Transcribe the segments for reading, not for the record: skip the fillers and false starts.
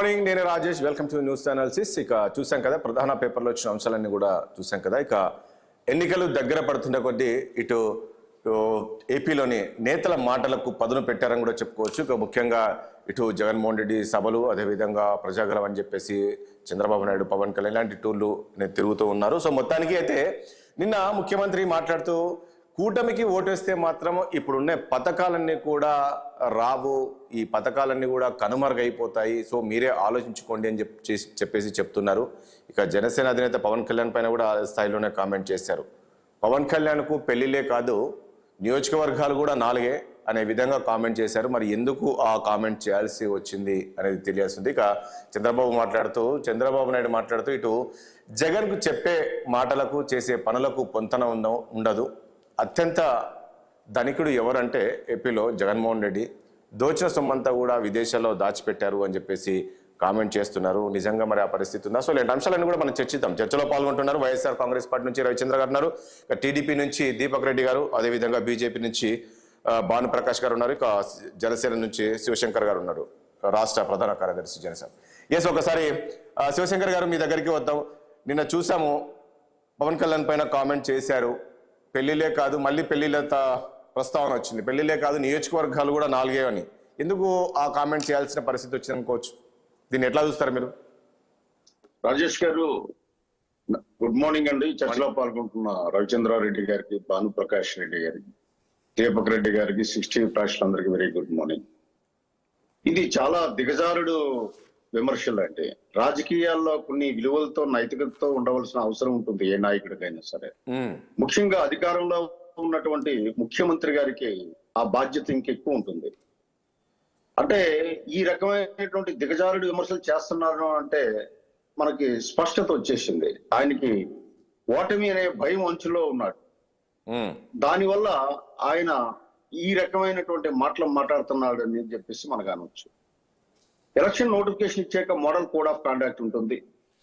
Morning, నేను Rajesh. Welcome to news analysis. ఇక చూసాం కదా, ప్రధాన పేపర్లో వచ్చిన అంశాలన్నీ కూడా చూసాం కదా. ఇక ఎన్నికలు దగ్గర పడుతున్న కొద్దీ ఇటు ఏపీలోని నేతల మాటలకు పదును పెట్టారని కూడా చెప్పుకోవచ్చు. ఇక ముఖ్యంగా ఇటు జగన్మోహన్ రెడ్డి సభలు, అదేవిధంగా ప్రజాగలం అని చెప్పేసి చంద్రబాబు నాయుడు, పవన్ కళ్యాణ్ ఇలాంటి టూర్లు తిరుగుతూ ఉన్నారు. సో మొత్తానికి అయితే నిన్న ముఖ్యమంత్రి మాట్లాడుతూ కూటమికి ఓటేస్తే మాత్రం ఇప్పుడున్న పథకాలన్నీ కూడా రావు, ఈ పథకాలన్నీ కూడా కనుమరుగైపోతాయి, సో మీరే ఆలోచించుకోండి అని చెప్పేసి చెప్తున్నారు. ఇక జనసేన అధినేత పవన్ కళ్యాణ్ పైన కూడా ఆ స్థాయిలోనే కామెంట్ చేశారు. పవన్ కళ్యాణ్కు పెళ్లిలే కాదు, నియోజకవర్గాలు కూడా 4 అనే విధంగా కామెంట్ చేశారు. మరి ఎందుకు ఆ కామెంట్ చేయాల్సి వచ్చింది అనేది తెలియాల్సింది. ఇక చంద్రబాబు నాయుడు మాట్లాడుతూ ఇటు జగన్కు చెప్పే మాటలకు చేసే పనులకు పొంతన ఉండదు. అత్యంత ధనికుడు ఎవరంటే ఏపీలో జగన్మోహన్ రెడ్డి, దోచిన సొమ్మంతా కూడా విదేశాల్లో దాచిపెట్టారు అని చెప్పేసి కామెంట్ చేస్తున్నారు. నిజంగా మరి ఆ పరిస్థితి ఉందా? సో ఇలాంటి అంశాలన్నీ కూడా మనం చర్చిద్దాం. చర్చలో పాల్గొంటున్నారు వైఎస్ఆర్ కాంగ్రెస్ పార్టీ నుంచి రవిచంద్ర గారు ఉన్నారు, టీడీపీ నుంచి దీపక్ రెడ్డి గారు, అదేవిధంగా బీజేపీ నుంచి భానుప్రకాష్ గారు ఉన్నారు, ఇక జనసేన నుంచి శివశంకర్ గారు ఉన్నారు, రాష్ట్ర ప్రధాన కార్యదర్శి జనసేన. ఎస్, ఒకసారి శివశంకర్ గారు మీ దగ్గరికి వద్దాం. నిన్న చూసాము, పవన్ కళ్యాణ్ పైన కామెంట్ చేశారు. పెళ్లిలే కాదు, మళ్ళీ పెళ్లిళ్ళ ప్రస్తావన వచ్చింది. పెళ్లిలే కాదు, నియోజకవర్గాలు కూడా 4 అని. ఎందుకు ఆ కామెంట్ చేయాల్సిన పరిస్థితి వచ్చింది అనుకోవచ్చు? దీన్ని ఎట్లా చూస్తారు మీరు? రాజేష్ గారు, గుడ్ మార్నింగ్ అండి. చర్చలో పాల్గొంటున్న రవిచంద్రారెడ్డి గారికి, భానుప్రకాష్ రెడ్డి గారికి, దీపక్ రెడ్డి గారికి, 60 ప్రేక్షకులందరికీ వెరీ గుడ్ మార్నింగ్. ఇది చాలా దిగజారుడు విమర్శలు. అంటే రాజకీయాల్లో కొన్ని విలువలతో, నైతికతతో ఉండవలసిన అవసరం ఉంటుంది ఏ నాయకుడికైనా సరే. ముఖ్యంగా అధికారంలో ఉన్నటువంటి ముఖ్యమంత్రి గారికి ఆ బాధ్యత ఇంకెక్కువ ఉంటుంది. అంటే ఈ రకమైనటువంటి దిగజారుడు విమర్శలు చేస్తున్నారు అంటే మనకి స్పష్టత వచ్చేసింది. ఆయనకి ఓటమి అనే భయం అంచులో ఉన్నాడు. దానివల్ల ఆయన ఈ రకమైనటువంటి మాటలు మాట్లాడుతున్నాడు అని చెప్పేసి మనకు అనవచ్చు. ఎలక్షన్ నోటిఫికేషన్ ఇచ్చాక మోడల్ కోడ్ ఆఫ్ కాండక్ట్ ఉంటుంది.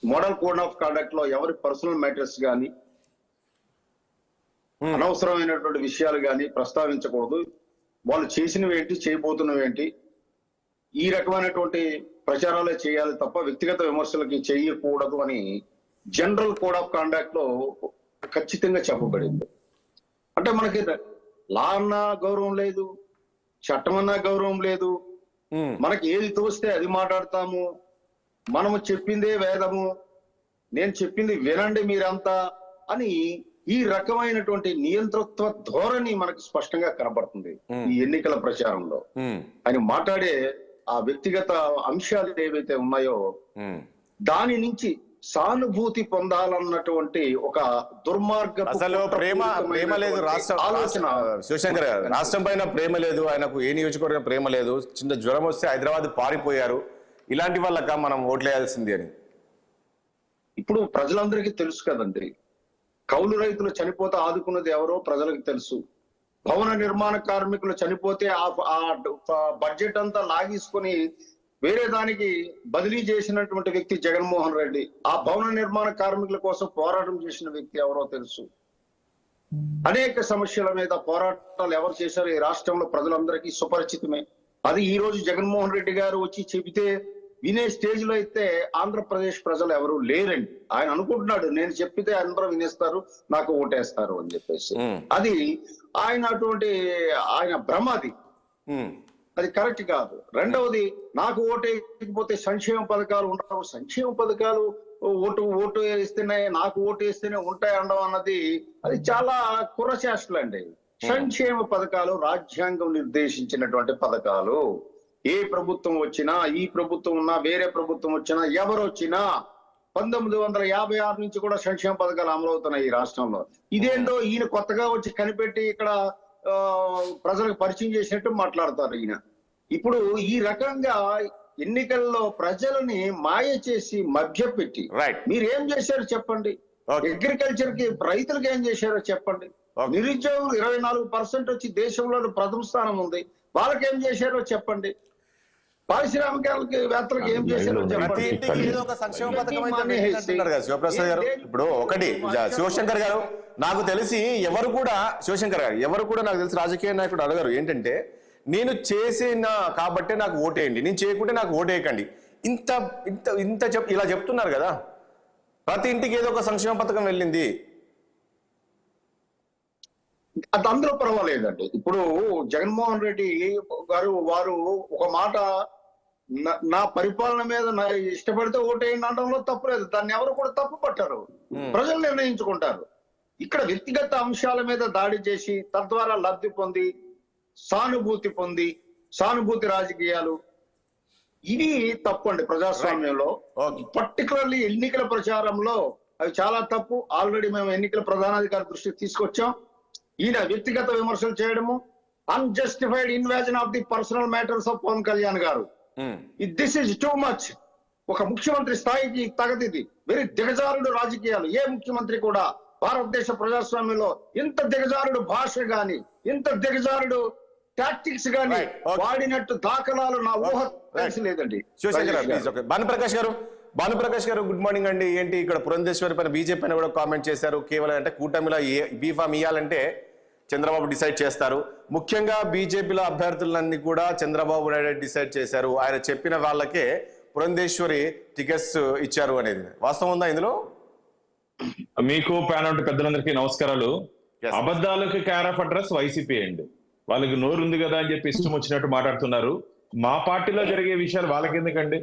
మోడల్ కోడ్ ఆఫ్ కాండక్ట్ లో ఎవరి పర్సనల్ మ్యాటర్స్ కానీ, అనవసరమైనటువంటి విషయాలు కానీ ప్రస్తావించకూడదు. వాళ్ళు చేసినవి ఏంటి, చేయబోతున్నవి ఏంటి, ఈ రకమైనటువంటి ప్రచారాలే చేయాలి తప్ప వ్యక్తిగత విమర్శలకి చేయకూడదు అని జనరల్ కోడ్ ఆఫ్ కాండక్ట్ లో ఖచ్చితంగా చెప్పబడింది. అంటే మనకి లా అన్నా గౌరవం లేదు, చట్టం అన్నా గౌరవం లేదు. మనకి ఏది తోస్తే అది మాట్లాడతాము. మనము చెప్పిందే వేదము, నేను చెప్పింది వినండి మీరంతా అని ఈ రకమైనటువంటి నియంతృత్వ ధోరణి మనకు స్పష్టంగా కనబడుతుంది ఈ ఎన్నికల ప్రచారంలో. ఆయన మాట్లాడే ఆ వ్యక్తిగత అంశాలు ఏవైతే ఉన్నాయో దాని నుంచి సానుభూతి పొందాలన్నటువంటి ఒక దుర్మార్గ అసలు ప్రేమ లేదు ఆలోచన. శివశంకర్ గారు, రాష్ట్రం పైన ప్రేమ లేదు ఆయనకు, ఏ నియోజకవర్గం ప్రేమ లేదు. చిన్న జ్వరం వస్తే హైదరాబాద్ పారిపోయారు. ఇలాంటి వాళ్ళక మనం ఓట్లేయాల్సింది అని ఇప్పుడు ప్రజలందరికీ తెలుసు కదండి. కౌలు రైతులు చనిపోతే ఆదుకున్నది ఎవరో ప్రజలకు తెలుసు. భవన నిర్మాణ కార్మికులు చనిపోతే ఆ బడ్జెట్ అంతా లాగేసుకొని వేరే దానికి బదిలీ చేసినటువంటి వ్యక్తి జగన్మోహన్ రెడ్డి. ఆ భవన నిర్మాణ కార్మికుల కోసం పోరాటం చేసిన వ్యక్తి ఎవరో తెలుసు. అనేక సమస్యల మీద పోరాటాలు ఎవరు చేశారు ఈ రాష్ట్రంలో ప్రజలందరికీ సుపరిచితమే. అది ఈ రోజు జగన్మోహన్ రెడ్డి గారు వచ్చి చెబితే వినే స్టేజ్ లో అయితే ఆంధ్రప్రదేశ్ ప్రజలు ఎవరు లేరండి. ఆయన అనుకుంటున్నాడు నేను చెప్పితే అందరూ వినేస్తారు, నాకు ఓటేస్తారు అని చెప్పేసి. అది ఆయన భ్రమ. అది కరెక్ట్ కాదు. రెండవది, నాకు ఓటేయకపోతే సంక్షేమ పథకాలు ఉండవు, సంక్షేమ పథకాలు ఓటు వేస్తేనే, నాకు ఓటు వేస్తేనే ఉంటాయి అనడం అన్నది అది చాలా కుర్రచేష్టలు అండి. సంక్షేమ పథకాలు రాజ్యాంగం నిర్దేశించినటువంటి పథకాలు. ఏ ప్రభుత్వం వచ్చినా, ఈ ప్రభుత్వం ఉన్నా, వేరే ప్రభుత్వం వచ్చినా, ఎవరు వచ్చినా 1956 నుంచి కూడా సంక్షేమ పథకాలు అమలవుతున్నాయి ఈ రాష్ట్రంలో. ఇదేంటో ఈయన కొత్తగా వచ్చి కనిపెట్టి ఇక్కడ ప్రజలకు పరిచయం చేసినట్టు మాట్లాడతారు ఈయన. ఇప్పుడు ఈ రకంగా ఎన్నికల్లో ప్రజలని మాయ చేసి మభ్యపెట్టి మీరేం చేశారో చెప్పండి. అగ్రికల్చర్ కి, రైతులకు ఏం చేశారో చెప్పండి. నిరుద్యోగులు 24% వచ్చి దేశంలో ప్రథమ స్థానం ఉంది, వాళ్ళకేం చేశారో చెప్పండి. పారిశ్రామికవేత్తలకు ఏం చేశారో చెప్పండి. శివప్రసాద్ గారు, ఇప్పుడు ఒకటి శివశంకర్ గారు, నాకు తెలిసి ఎవరు కూడా నాకు తెలిసి రాజకీయ నాయకుడు అడగరు ఏంటంటే నేను చేసిన కాబట్టే నాకు ఓటేయండి, నేను చేయకుంటే నాకు ఓటేయకండి. ఇంత ఇంత ఇంత ఇలా చెప్తున్నారు కదా, ప్రతి ఇంటికి ఏదో ఒక సంక్షేమ పథకం వెళ్ళింది. అది అందులో పర్వాలేదండి. ఇప్పుడు జగన్మోహన్ రెడ్డి గారు వారు ఒక మాట, నా పరిపాలన మీద నా ఇష్టపడితే ఓటేయండి అనడంలో తప్పు లేదు. దాన్ని ఎవరు కూడా తప్పు పట్టారు, ప్రజలు నిర్ణయించుకుంటారు. ఇక్కడ వ్యక్తిగత అంశాల మీద దాడి చేసి తద్వారా లబ్ధి పొంది సానుభూతి రాజకీయాలు, ఇది తప్పు అండి ప్రజాస్వామ్యంలో. పర్టికులర్లీ ఎన్నికల ప్రచారంలో అవి చాలా తప్పు. ఆల్రెడీ మేము ఎన్నికల ప్రధానాధికారి దృష్టికి తీసుకొచ్చాం. ఈయన వ్యక్తిగత విమర్శలు చేయడము, unjustified invasion of the personal matters of Pawan Kalyan garu, this is too much. ఒక ముఖ్యమంత్రి స్థాయికి తగదిది. వెరీ దిగజారుడు రాజకీయాలు. ఏ ముఖ్యమంత్రి కూడా భారతదేశ ప్రజాస్వామ్యంలో ఇంత దిగజారుడు భాష గాని, ఇంత దిగజారుడు టాక్టిక్స్ గాని వాడినట్టు దాఖలాలు నా ఊహ లేదండి. భానుప్రకాష్ గారు గుడ్ మార్నింగ్ అండి. ఏంటి ఇక్కడ పురంధేశ్వరి పైన బీజేపీ పైన కూడా కామెంట్ చేశారు. కేవలం అంటే కూటమిలో బీఫామ్ ఇవ్వాలంటే చంద్రబాబు డిసైడ్ చేస్తారు. ముఖ్యంగా బీజేపీలో అభ్యర్థులన్నీ కూడా చంద్రబాబు నాయుడు డిసైడ్ చేశారు. ఆయన చెప్పిన వాళ్ళకే పురంధేశ్వరి టికెట్స్ ఇచ్చారు అనేది వాస్తవం ఉందా ఇందులో? మీకు ప్యానల్ పెద్దలందరికీ నమస్కారాలు. అబద్ధాలకు కేర్ ఆఫ్ అడ్రస్ వైసీపీ అండి. వాళ్ళకి నోరు ఉంది కదా అని చెప్పి ఇష్టం వచ్చినట్టు మాట్లాడుతున్నారు. మా పార్టీలో జరిగే విషయాలు వాళ్ళకి ఎందుకండి?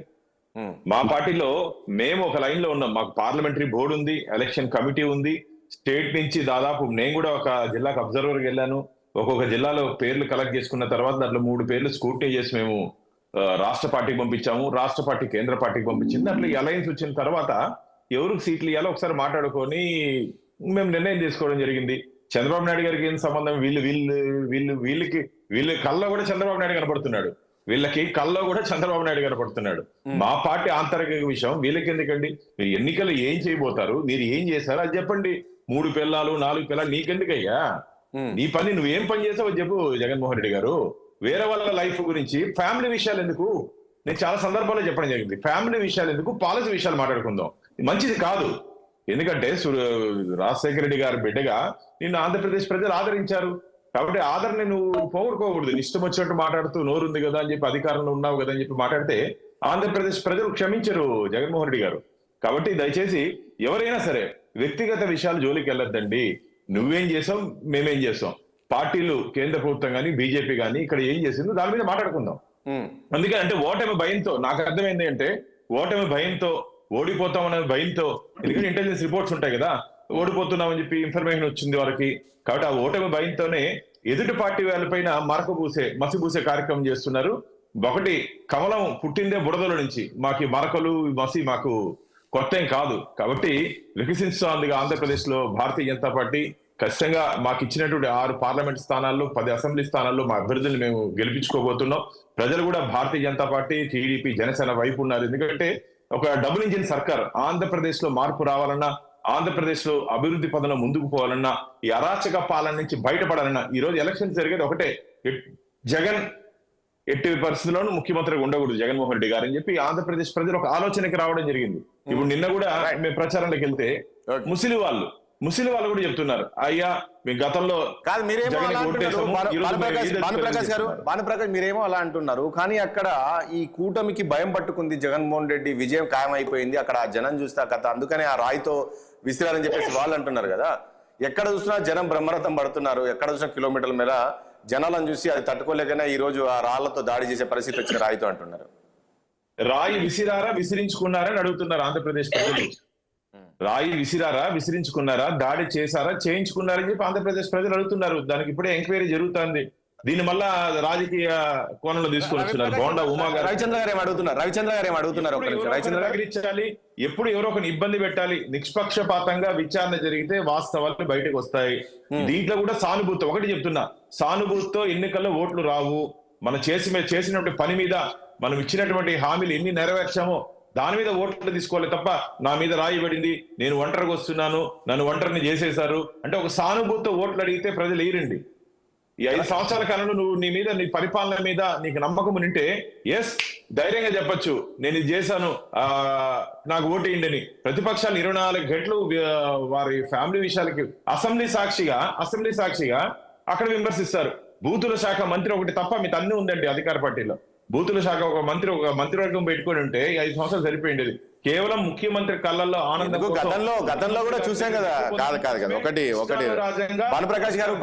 మా పార్టీలో మేము ఒక లైన్ లో ఉన్నాం. మాకు పార్లమెంటరీ బోర్డు ఉంది, ఎలక్షన్ కమిటీ ఉంది. స్టేట్ నుంచి దాదాపు నేను కూడా ఒక జిల్లాకు అబ్జర్వర్కి వెళ్ళాను. ఒక్కొక్క జిల్లాలో పేర్లు కలెక్ట్ చేసుకున్న తర్వాత దాంట్లో 3 పేర్లు స్క్రూటినీ చేసి మేము రాష్ట్ర పార్టీకి పంపించాము. రాష్ట్ర పార్టీ కేంద్ర పార్టీకి పంపించింది. అట్లా అలయన్స్ వచ్చిన తర్వాత ఎవరికి సీట్లు ఇవ్వాలో ఒకసారి మాట్లాడుకొని మేము నిర్ణయం తీసుకోవడం జరిగింది. చంద్రబాబు నాయుడు గారికి ఏం సంబంధం? వీళ్ళ కళ్ళలో కూడా చంద్రబాబు నాయుడు కనపడుతున్నాడు, వీళ్ళకి కళ్ళలో కూడా చంద్రబాబు నాయుడు కనపడుతున్నాడు. మా పార్టీ ఆంతరిక విషయం వీళ్ళకి ఎందుకండి? మీరు ఎన్నికలు ఏం చేయబోతారు, మీరు ఏం చేశారు అది చెప్పండి. 3 పిల్లలు 4 పిల్లలు నీకెందుకయ్యా? నీ పని నువ్వేం పని చేసావో చెప్పు జగన్మోహన్ రెడ్డి గారు. వేరే వాళ్ళ లైఫ్ గురించి ఫ్యామిలీ విషయాలు ఎందుకు? నేను చాలా సందర్భాల్లో చెప్పడం జరిగింది. ఫ్యామిలీ విషయాలు ఎందుకు, పాలసీ విషయాలు మాట్లాడుకుందాం. మంచిది కాదు. ఎందుకంటే రాజశేఖర రెడ్డి గారి బిడ్డగా నిన్ను ఆంధ్రప్రదేశ్ ప్రజలు ఆదరించారు. కాబట్టి ఆదరణ నువ్వు పోగొట్టుకోకూడదు. ఇష్టం వచ్చినట్టు మాట్లాడుతూ నోరుంది కదా అని చెప్పి, అధికారంలో ఉన్నావు కదా అని చెప్పి మాట్లాడితే ఆంధ్రప్రదేశ్ ప్రజలు క్షమించరు జగన్మోహన్ రెడ్డి గారు. కాబట్టి దయచేసి ఎవరైనా సరే వ్యక్తిగత విషయాలు జోలికి వెళ్ళొద్దండి. నువ్వేం చేసావు, మేమేం చేస్తాం. పార్టీలు కేంద్ర ప్రభుత్వం కానీ బీజేపీ కానీ ఇక్కడ ఏం చేసిందో దాని మీద మాట్లాడుకుందాం. అందుకని అంటే ఓటమి భయంతో, నాకు అర్థమైంది అంటే ఓటమి భయంతో, ఓడిపోతామనే భయంతో, ఎందుకంటే ఇంటెలిజెన్స్ రిపోర్ట్స్ ఉంటాయి కదా, ఓడిపోతున్నామని చెప్పి ఇన్ఫర్మేషన్ వచ్చింది వాళ్ళకి. కాబట్టి ఆ ఓటమి భయంతోనే ఎదుటి పార్టీ వాళ్ళపైన మసిబూసే కార్యక్రమం చేస్తున్నారు. ఒకటి, కమలం పుట్టిందే బురదల నుంచి. మాకు మరకలు మసి మాకు కొత్త ఏం కాదు. కాబట్టి వికసిస్తోందిగా ఆంధ్రప్రదేశ్ లో భారతీయ జనతా పార్టీ ఖచ్చితంగా మాకు ఇచ్చినటువంటి 6 పార్లమెంట్ స్థానాల్లో 10 అసెంబ్లీ స్థానాల్లో మా అభ్యర్థులు మేము గెలిపించుకోబోతున్నాం. ప్రజలు కూడా భారతీయ జనతా పార్టీ, టీడీపీ, జనసేన వైపు ఉన్నారు. ఎందుకంటే ఒక డబుల్ ఇంజిన్ సర్కార్. ఆంధ్రప్రదేశ్ లో మార్పు రావాలన్నా, ఆంధ్రప్రదేశ్ లో అభివృద్ధి పదంలో ముందుకు పోవాలన్నా, ఈ అరాచక పాలన నుంచి బయటపడాలన్నా ఈ రోజు ఎలక్షన్ జరిగేది ఒకటే, జగన్ ఎట్టి పరిస్థితుల్లోనూ ముఖ్యమంత్రిగా ఉండకూడదు జగన్మోహన్ రెడ్డి గారు అని చెప్పి ఆంధ్రప్రదేశ్ ప్రజలు ఒక ఆలోచనకి రావడం జరిగింది. ఇప్పుడు నిన్న కూడా మేము ప్రచారంలోకి వెళ్తే ముస్లిం వాళ్ళు కూడా చెప్తున్నారు, అయ్యా మీ గతంలో కాదు, మీరేమో భానుప్రకాష్ మీరేమో అలా అంటున్నారు. కానీ అక్కడ ఈ కూటమికి భయం పట్టుకుంది, జగన్మోహన్ రెడ్డి విజయం ఖాయమైపోయింది. అక్కడ ఆ జనం చూస్తే కథ, అందుకనే ఆ రాయితో విసిరారని చెప్పేసి వాళ్ళు అంటున్నారు కదా. ఎక్కడ చూసినా జనం బ్రహ్మరథం పడుతున్నారు. ఎక్కడ చూసినా కిలోమీటర్ల మీద జనాలను చూసి అది తట్టుకోలేకనే ఈ రోజు ఆ రాళ్లతో దాడి చేసే పరిస్థితి వచ్చిన రాయితో అంటున్నారు. రాయి విసిరారా, విసిరించుకున్నారని అడుగుతున్నారు ఆంధ్రప్రదేశ్ ప్రజలు. రాయి విసిరారా, విసిరించుకున్నారా, దాడి చేశారా, చేయించుకున్నారని చెప్పి ఆంధ్రప్రదేశ్ ప్రజలు అడుగుతున్నారు. దానికి ఇప్పుడే ఎంక్వైరీ జరుగుతుంది. దీని మళ్ళా రాజకీయ కోణంలో తీసుకొని వస్తున్నారు. బోండా ఉమా గారు, రవిచంద్ర గారు ఏమడుగుతున్నారు, ఎప్పుడు ఎవరో ఒకరిని ఇబ్బంది పెట్టాలి. నిష్పక్షపాతంగా విచారణ జరిగితే వాస్తవాలు బయటకు వస్తాయి. దీంట్లో కూడా సానుభూతి, ఒకటి చెప్తున్నా, సానుభూతితో ఎన్నికల్లో ఓట్లు రావు. మనం చేసినటువంటి పని మీద, మనం ఇచ్చినటువంటి హామీలు ఎన్ని నెరవేర్చామో దాని మీద ఓట్లు తీసుకోవాలి తప్ప నా మీద రాయి పడింది, నేను ఒంటరిగా వస్తున్నాను, నన్ను ఒంటరిని చేసేశారు అంటే ఒక సానుభూతితో ఓట్లు అడిగితే ప్రజలు ఏరండి. ఈ 5 సంవత్సరాల కాలంలో నువ్వు నీ మీద, నీ పరిపాలన మీద నీకు నమ్మకం ఉంటే ఎస్ ధైర్యంగా చెప్పొచ్చు, నేను ఇది చేశాను, నాకు ఓటేయండి అని. ప్రతిపక్షాలు 24 గంటలు వారి ఫ్యామిలీ విషయాలకి అసెంబ్లీ సాక్షిగా అక్కడ విమర్శిస్తారు. బూతుల శాఖ మంత్రి ఒకటి తప్ప మీకు అన్ని ఉందండి అధికార పార్టీలో. బూతుల శాఖ ఒక మంత్రివర్గం పెట్టుకొని ఉంటే 5 సంవత్సరాలు సరిపోయింది. కేవలం ముఖ్యమంత్రి కళ్ళల్లో ఆనందం. గతంలో కూడా చూసాం కదా. కాదు ఒకటి భానుప్రకాష్ గారు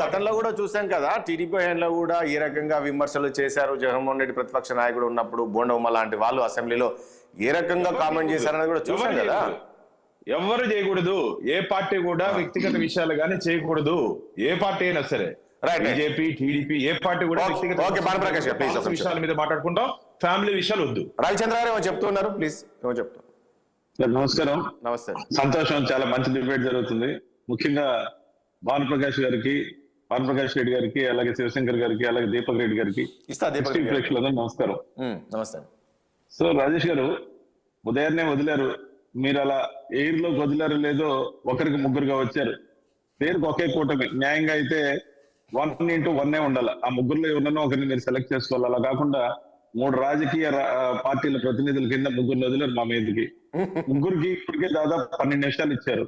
గతంలో కూడా చూసాం కదా. టీడీపీ హయాంలో కూడా ఈ రకంగా విమర్శలు చేశారు. జగన్మోహన్ రెడ్డి ప్రతిపక్ష నాయకుడు ఉన్నప్పుడు బోండమ్మ లాంటి వాళ్ళు అసెంబ్లీలో ఏ రకంగా కామెంట్ చేశారనేది కూడా చూసాం కదా. ఎవరు చేయకూడదు, ఏ పార్టీ కూడా వ్యక్తిగత విషయాలు కానీ చేయకూడదు. ఏ పార్టీ అయినా సరే, బీజేపీ, టీడీపీ, ఏ పార్టీ కూడా వ్యక్తిగత విషయాల మీద మాట్లాడుకుంటాం. ఫ్యామిలీ విషయాలు వద్దు. రవిచంద్ర గారు ఏమో చెప్తున్నారు, ప్లీజ్ ఏమో చెప్తారు. నమస్కారం. నమస్తే. సంతోషం, చాలా మంచి డిబేట్ జరుగుతుంది. ముఖ్యంగా భానుప్రకాష్ రెడ్డి గారికి, అలాగే శివశంకర్ గారికి, అలాగే దీపక్ రెడ్డి గారికి, ప్రేక్షకులందరూ నమస్కారం. నమస్తే. సో రాజేష్ గారు ఉదయాన్నే వదిలారు. మీరు అలా ఎయిర్ లో వదిలారు లేదో, ఒకరికి ముగ్గురుగా వచ్చారు. పేరుకి ఒకే కూటమి. న్యాయంగా అయితే 1:1 ఉండాలి. ఆ ముగ్గురులో ఎవరినో ఒకరిని మీరు సెలెక్ట్ చేసుకోవాలి. అలా కాకుండా 3 రాజకీయ పార్టీల ప్రతినిధుల కింద ముగ్గురు వదిలేరు మా మీదకి. ముగ్గురికి ఇప్పటికే దాదాపు 12 నిమిషాలు ఇచ్చారు.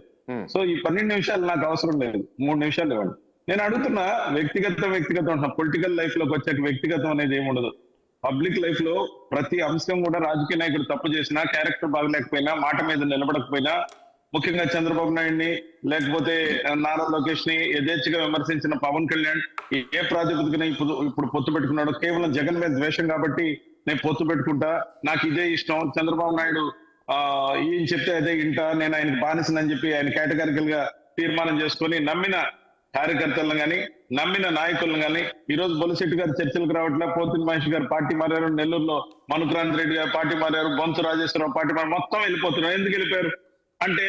సో ఈ 12 నిమిషాలు నాకు అవసరం లేదు, 3 నిమిషాలు ఇవ్వండి. నేను అడుగుతున్నా, వ్యక్తిగతం ఉంటున్నా. పొలిటికల్ లైఫ్ లోకి వచ్చాక వ్యక్తిగతం అనేది ఏముండదు. పబ్లిక్ లైఫ్ లో ప్రతి అంశం కూడా రాజకీయ నాయకుడు తప్పు చేసినా, క్యారెక్టర్ బాగలేకపోయినా, మాట మీద నిలబడకపోయినా, ముఖ్యంగా చంద్రబాబు నాయుడిని లేకపోతే నారా లోకేష్ ని యథేచ్ఛగా విమర్శించిన పవన్ కళ్యాణ్ ఏ ప్రాతిపదికన ఇప్పుడు పొత్తు పెట్టుకున్నాడు? కేవలం జగన్ మీద ద్వేషం కాబట్టి నేను పొత్తు పెట్టుకుంటా, నాకు ఇదే ఇష్టం. చంద్రబాబు నాయుడు ఏం చెప్తే అదే ఇంటా, నేను ఆయనకి బానిసనని చెప్పి ఆయన కేటగారికల్ గా తీర్మానం చేసుకొని నమ్మిన కార్యకర్తలను కానీ, నమ్మిన నాయకులను కానీ, ఈ రోజు బొలిశెట్టి గారు చర్చలకు రావట్లే, పోతిన మహేష్ గారు పార్టీ మారారు, నెల్లూరులో మనుక్రాంత్ రెడ్డి గారు పార్టీ మారారు, బొంతు రాజేశ్వరరావు పార్టీ మారారు, మొత్తం వెళ్ళిపోతున్నారు. ఎందుకు వెళ్ళిపోయారు అంటే,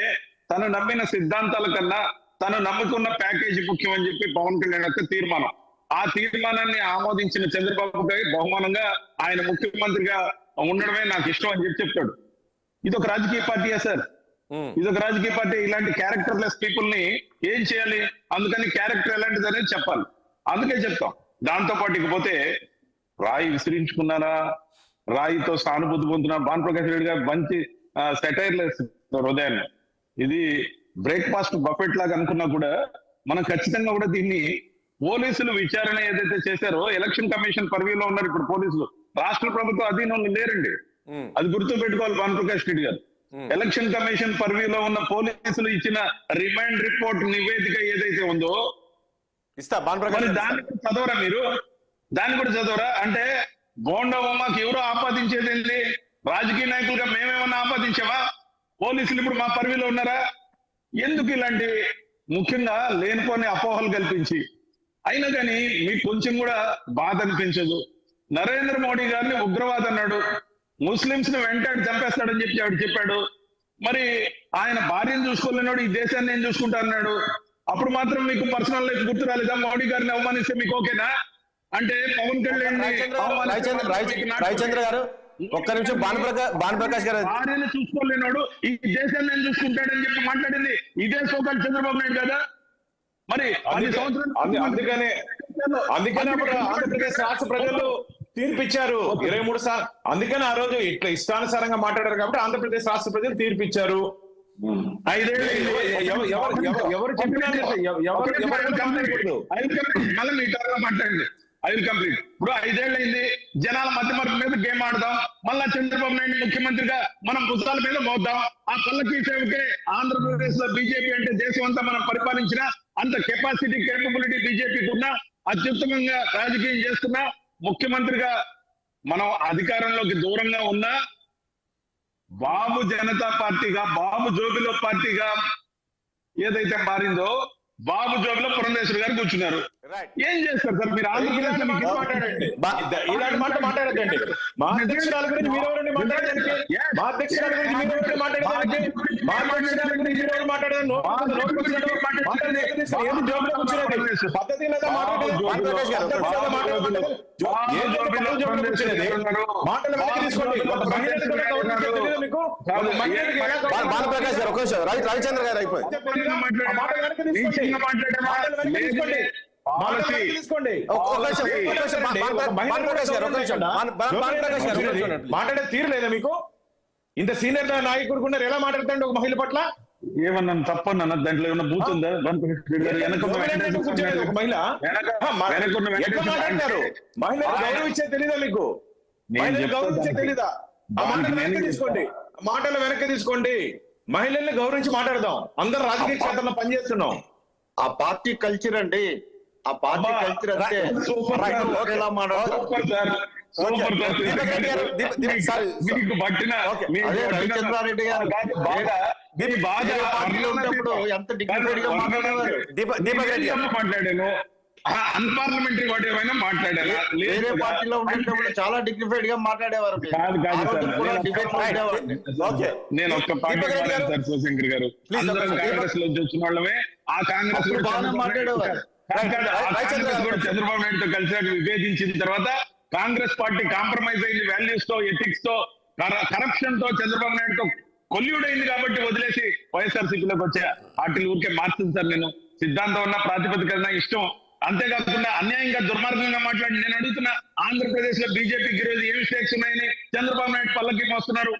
తను నమ్మిన సిద్ధాంతాల కన్నా తను నమ్ముకున్న ప్యాకేజీ ముఖ్యం అని చెప్పి పవన్ కళ్యాణ్ యొక్క తీర్మానం. ఆ తీర్మానాన్ని ఆమోదించిన చంద్రబాబు గారి బహుమానంగా ఆయన ముఖ్యమంత్రిగా ఉండడమే నాకు ఇష్టం అని చెప్పి చెప్తాడు. ఇది ఒక రాజకీయ పార్టీయా సార్? ఇదొక రాజకీయ పార్టీ. ఇలాంటి క్యారెక్టర్లెస్ పీపుల్ ని ఏం చేయాలి? అందుకని క్యారెక్టర్ ఎలాంటిది అనేది చెప్పాలి. అందుకే చెప్తాం. దాంతో పాటు ఇకపోతే రాయి విసిరించుకున్నారా, రాయితో సానుభూతి పొందుతున్నారు. భానుప్రకాష్ రెడ్డి గారు మంచి సెటైర్లెస్ హృదయాన్ని. ఇది బ్రేక్ఫాస్ట్ బఫెట్ లాగా అనుకున్నా కూడా మనం ఖచ్చితంగా కూడా దీన్ని పోలీసులు విచారణ ఏదైతే చేశారో, ఎలక్షన్ కమిషన్ పరిధిలో ఉన్నారు ఇప్పుడు పోలీసులు. రాష్ట్ర ప్రభుత్వం అధీనంలో లేరండి, అది గుర్తు పెట్టుకోవాలి భానుప్రకాష్ రెడ్డి గారు. ఎలక్షన్ కమిషన్ పరిధిలో ఉన్న పోలీసులు ఇచ్చిన రిమాండ్ రిపోర్ట్ నివేదిక ఏదైతే ఉందో దాన్ని చదవరా మీరు? దాన్ని కూడా చదవరా? అంటే బోండమ్మకి ఎవరో ఆపాదించేది ఏంటి? రాజకీయ నాయకులుగా మేమేమన్నా ఆపాదించావా? పోలీసులు ఇప్పుడు మా పరిధిలో ఉన్నారా? ఎందుకు ఇలాంటి ముఖ్యంగా లేనిపోని అపోహలు కల్పించి, అయినా కానీ మీకు కొంచెం కూడా బాధ అనిపించదు. నరేంద్ర మోడీ గారిని ఉగ్రవాది అన్నాడు, ముస్లింస్ ని వెంటాడి చంపేస్తాడని చెప్పాడు. మరి ఆయన భార్యను చూసుకోలేనాడు, ఈ దేశాన్ని ఏం చూసుకుంటా అన్నాడు. అప్పుడు మాత్రం మీకు పర్సనల్ లైఫ్ గుర్తు రాలేదా? మోడీ గారిని అవమానిస్తే మీకు ఓకేనా? అంటే పవన్ కళ్యాణ్ రాయచంద్ర గారు ఒక్క నిమిషం. భానుప్రకాష్ గారు భార్యను చూసుకోలేనాడు, ఈ దేశాన్ని ఏం చూసుకుంటాడని చెప్పి మాట్లాడింది ఇదే సోకాల్ చంద్రబాబు నాయుడు కదా. మరి 10 సంవత్సరాలు అందుకనే అప్పుడు ఆంధ్రప్రదేశ్ రాష్ట్ర ప్రజలు తీర్పిచ్చారు 23 సార్లు. అందుకని ఆ రోజు ఇట్లా ఇష్టానుసారంగా మాట్లాడారు కాబట్టి ఆంధ్రప్రదేశ్ రాష్ట్ర ప్రజలు తీర్పిచ్చారు. ఎవరు చెప్పినా మాట్లాడండి. I will complete. ఇప్పుడు 5 ఏళ్ళు అయింది, జనాల మధ్య మీద గేమ్ ఆడదాం, మళ్ళా చంద్రబాబు నాయుడు ముఖ్యమంత్రిగా మనం భుజాల మీద మోద్దాం. ఆ పల్లకి సేవకే ఆంధ్రప్రదేశ్ లో బీజేపీ అంటే దేశం అంతా మనం పరిపాలించిన అంత కెపాసిటీ, కేపబిలిటీ బీజేపీకి ఉన్న, అత్యుత్తమంగా రాజకీయం చేస్తున్న ముఖ్యమంత్రిగా మనం అధికారంలోకి దూరంగా ఉన్న బాబు జనతా పార్టీగా, బాబు జోబిలో పార్టీగా ఏదైతే మారిందో, బాబు జోబిలో పురంధేశ్వరి గారు కూర్చున్నారు. ఏం చేస్తారు సార్ మీరు? ఆంధ్రప్రదేశ్ మాట్లాడండి, ఇలాంటి మాట మాట్లాడదండి. మా అధ్యక్షురాల గురించి మీరు ఎవరండి మాట్లాడడానికి? మా అధ్యక్షురాల గురించి మీరు ఎవరు మాట్లాడడానికి? మా అధ్యక్షురాల గురించి మీరు ఎవరు మాట్లాడదాం? జోబులో కూర్చునేది పద్ధతి లేదా? మాటలు వెనక్కి తీసుకోండి. భానుప్రకాష్ గారు ఒక రవిచంద్ర గారు అయిపోయింది. మాట్లాడే తీరలేదా మీకు? ఇంత సీనియర్ నాయకుడు ఉన్నారు, ఎలా మాట్లాడతాండి ఒక మహిళ పట్ల? ఏమన్నా తప్పన్నా? దాంట్లో ఏమన్నా బూత్ ఉందా? ఒక మహిళ మాట్లాడతారు, మహిళలు గౌరవించే తెలీదా మీకు? నేను మహిళలు చెప్తా గౌరవించే దానికి. తెలీదా? ఆ మాటలు వెనక్కి నేను తీసుకోండి, ఆ మాటలు వెనక్కి తీసుకోండి. మహిళల్ని గౌరవించి మాట్లాడదాం. అందరం రాజకీయ క్షేత్రంలో పనిచేస్తున్నాం. ఆ పార్టీ కల్చర్ అండి, ఆ పార్టీ అబ్బా, కల్చర్ అంటే సూపర్ రైట్, సార్. ఒకేలా మాట్లాడతారు. Super sir. Super sir. Deepak Reddy గారు, సారీ, మీకు పట్టిన ఓకే. మీకు అదే పట్టిన- రవిచంద్రారెడ్డి గారు బాధ మీ బాధ వేరే పార్టీలో ఉన్నప్పుడు ఎంత dignified గా మాట్లాడేవారు. దీపక్ రెడ్డి గారు మాట్లాడాను, అన్పార్లమెంటరీ వాటి ఏమైనా మాట్లాడారా? లేదు వేరే కదా. పార్టీలో ఉండేటప్పుడు చాలా డిగ్నిఫైడ్ గా మాట్లాడేవారు మీరు. కాదు, కాదు ఆ రోజు సార్. కూడా నేను డిబేట్ రైట్. ఉండేవాడిని. ఓకే. నేను ఒక్క పార్టీ దీపక్ రెడ్డి గారు, సార్ శివశంకర్ గారు, ప్లీజ్ అందరం ఒక్క కాంగ్రెస్ లో వచ్చిన వాళ్ళమే. ఆ కాంగ్రెస్ అప్పుడు కూడా బాగానే చంద్రబాబు మాట్లాడేవారు. నాయుడు కాదు, ఆ కాంగ్రెస్ కూడా చంద్రబాబు నాయుడుతో కలిసి విభేదించిన తర్వాత కాంగ్రెస్ పార్టీ కాంప్రమైజ్ అయింది వాల్యూస్ తో, ఎథిక్స్ తో, కరప్షన్ తో, చంద్రబాబు నాయుడుతో కొల్యూడైంది కాబట్టి వదిలేసి వైఎస్ఆర్సీపీలోకి వచ్చే పార్టీలు ఊరికే మార్చింది సార్. నేను సిద్ధాంతం ఉన్న ప్రాతిపదికన ఇష్టం, అంతేకాకుండా అన్యాయంగా దుర్మార్గంగా మాట్లాడి నేను అడుగుతున్నా, ఆంధ్రప్రదేశ్ లో బీజేపీకి ఈరోజు ఏ మిస్టేక్స్ ఉన్నాయని చంద్రబాబు నాయుడు పల్లకి మోస్తున్నారు?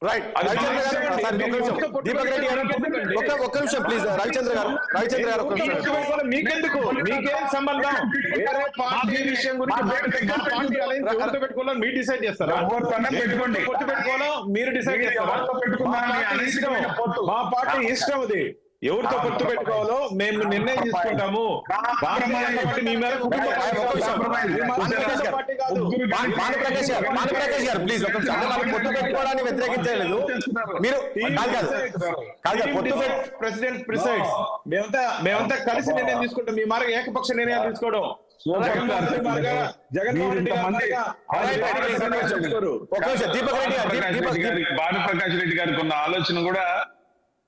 రైట్. అది రవిచంద్ర గారు, సమస్య అండి. సార్, ఒక్క నిమిషం. దీపక్ రెడ్డి గారు ఒక్క నిమిషం ప్లీజ్. రవిచంద్ర గారు ఒక్క నిమిషం. మీకెందుకు? మీకేం సంబంధం? వేరే పార్టీ విషయం గురించి మా పార్టీ అలయన్స్ ఎవరితో పెట్టుకోవాలో మీరు డిసైడ్ చేస్తారా? ఎవరితోనే పెట్టుకోండి. పొత్తు పెట్టుకోవాలో మీరు డిసైడ్ చేస్తారా? ఎవరితో పెట్టుకున్నా మా పార్టీ మీ ఇష్టం. అనైతికమైన పొత్తు. మా పార్టీ ఇష్టం అది. ఎవరితో పొత్తు పెట్టుకోవాలో మేము నిర్ణయం తీసుకుంటాము. భారతీయ జనతా పార్టీ మీ మేరకు కుటుంబ పార్టీ కాదు. పార్టీ కాదు. భానుప్రకాష్ గారు ప్లీజ్ ఒక నిమిషం. అంటే వాళ్ళు పొత్తు పెట్టుకోవడాన్ని వ్యతిరేకించలేదు మీరు. కాదు పొత్తు ప్రెసిడెంట్ ప్రిసైడ్స్. మేమంతా కలిసి నిర్ణయం తీసుకుంటాం. మీ మార్గం ఏకపక్ష నిర్ణయాలు తీసుకోవడం జగన్మోహన్ రెడ్డి ఒక్క నిమిషం. దీపక్ రెడ్డి గారు, భానుప్రకాష్ రెడ్డి గారికి ఉన్న ఆలోచన కూడా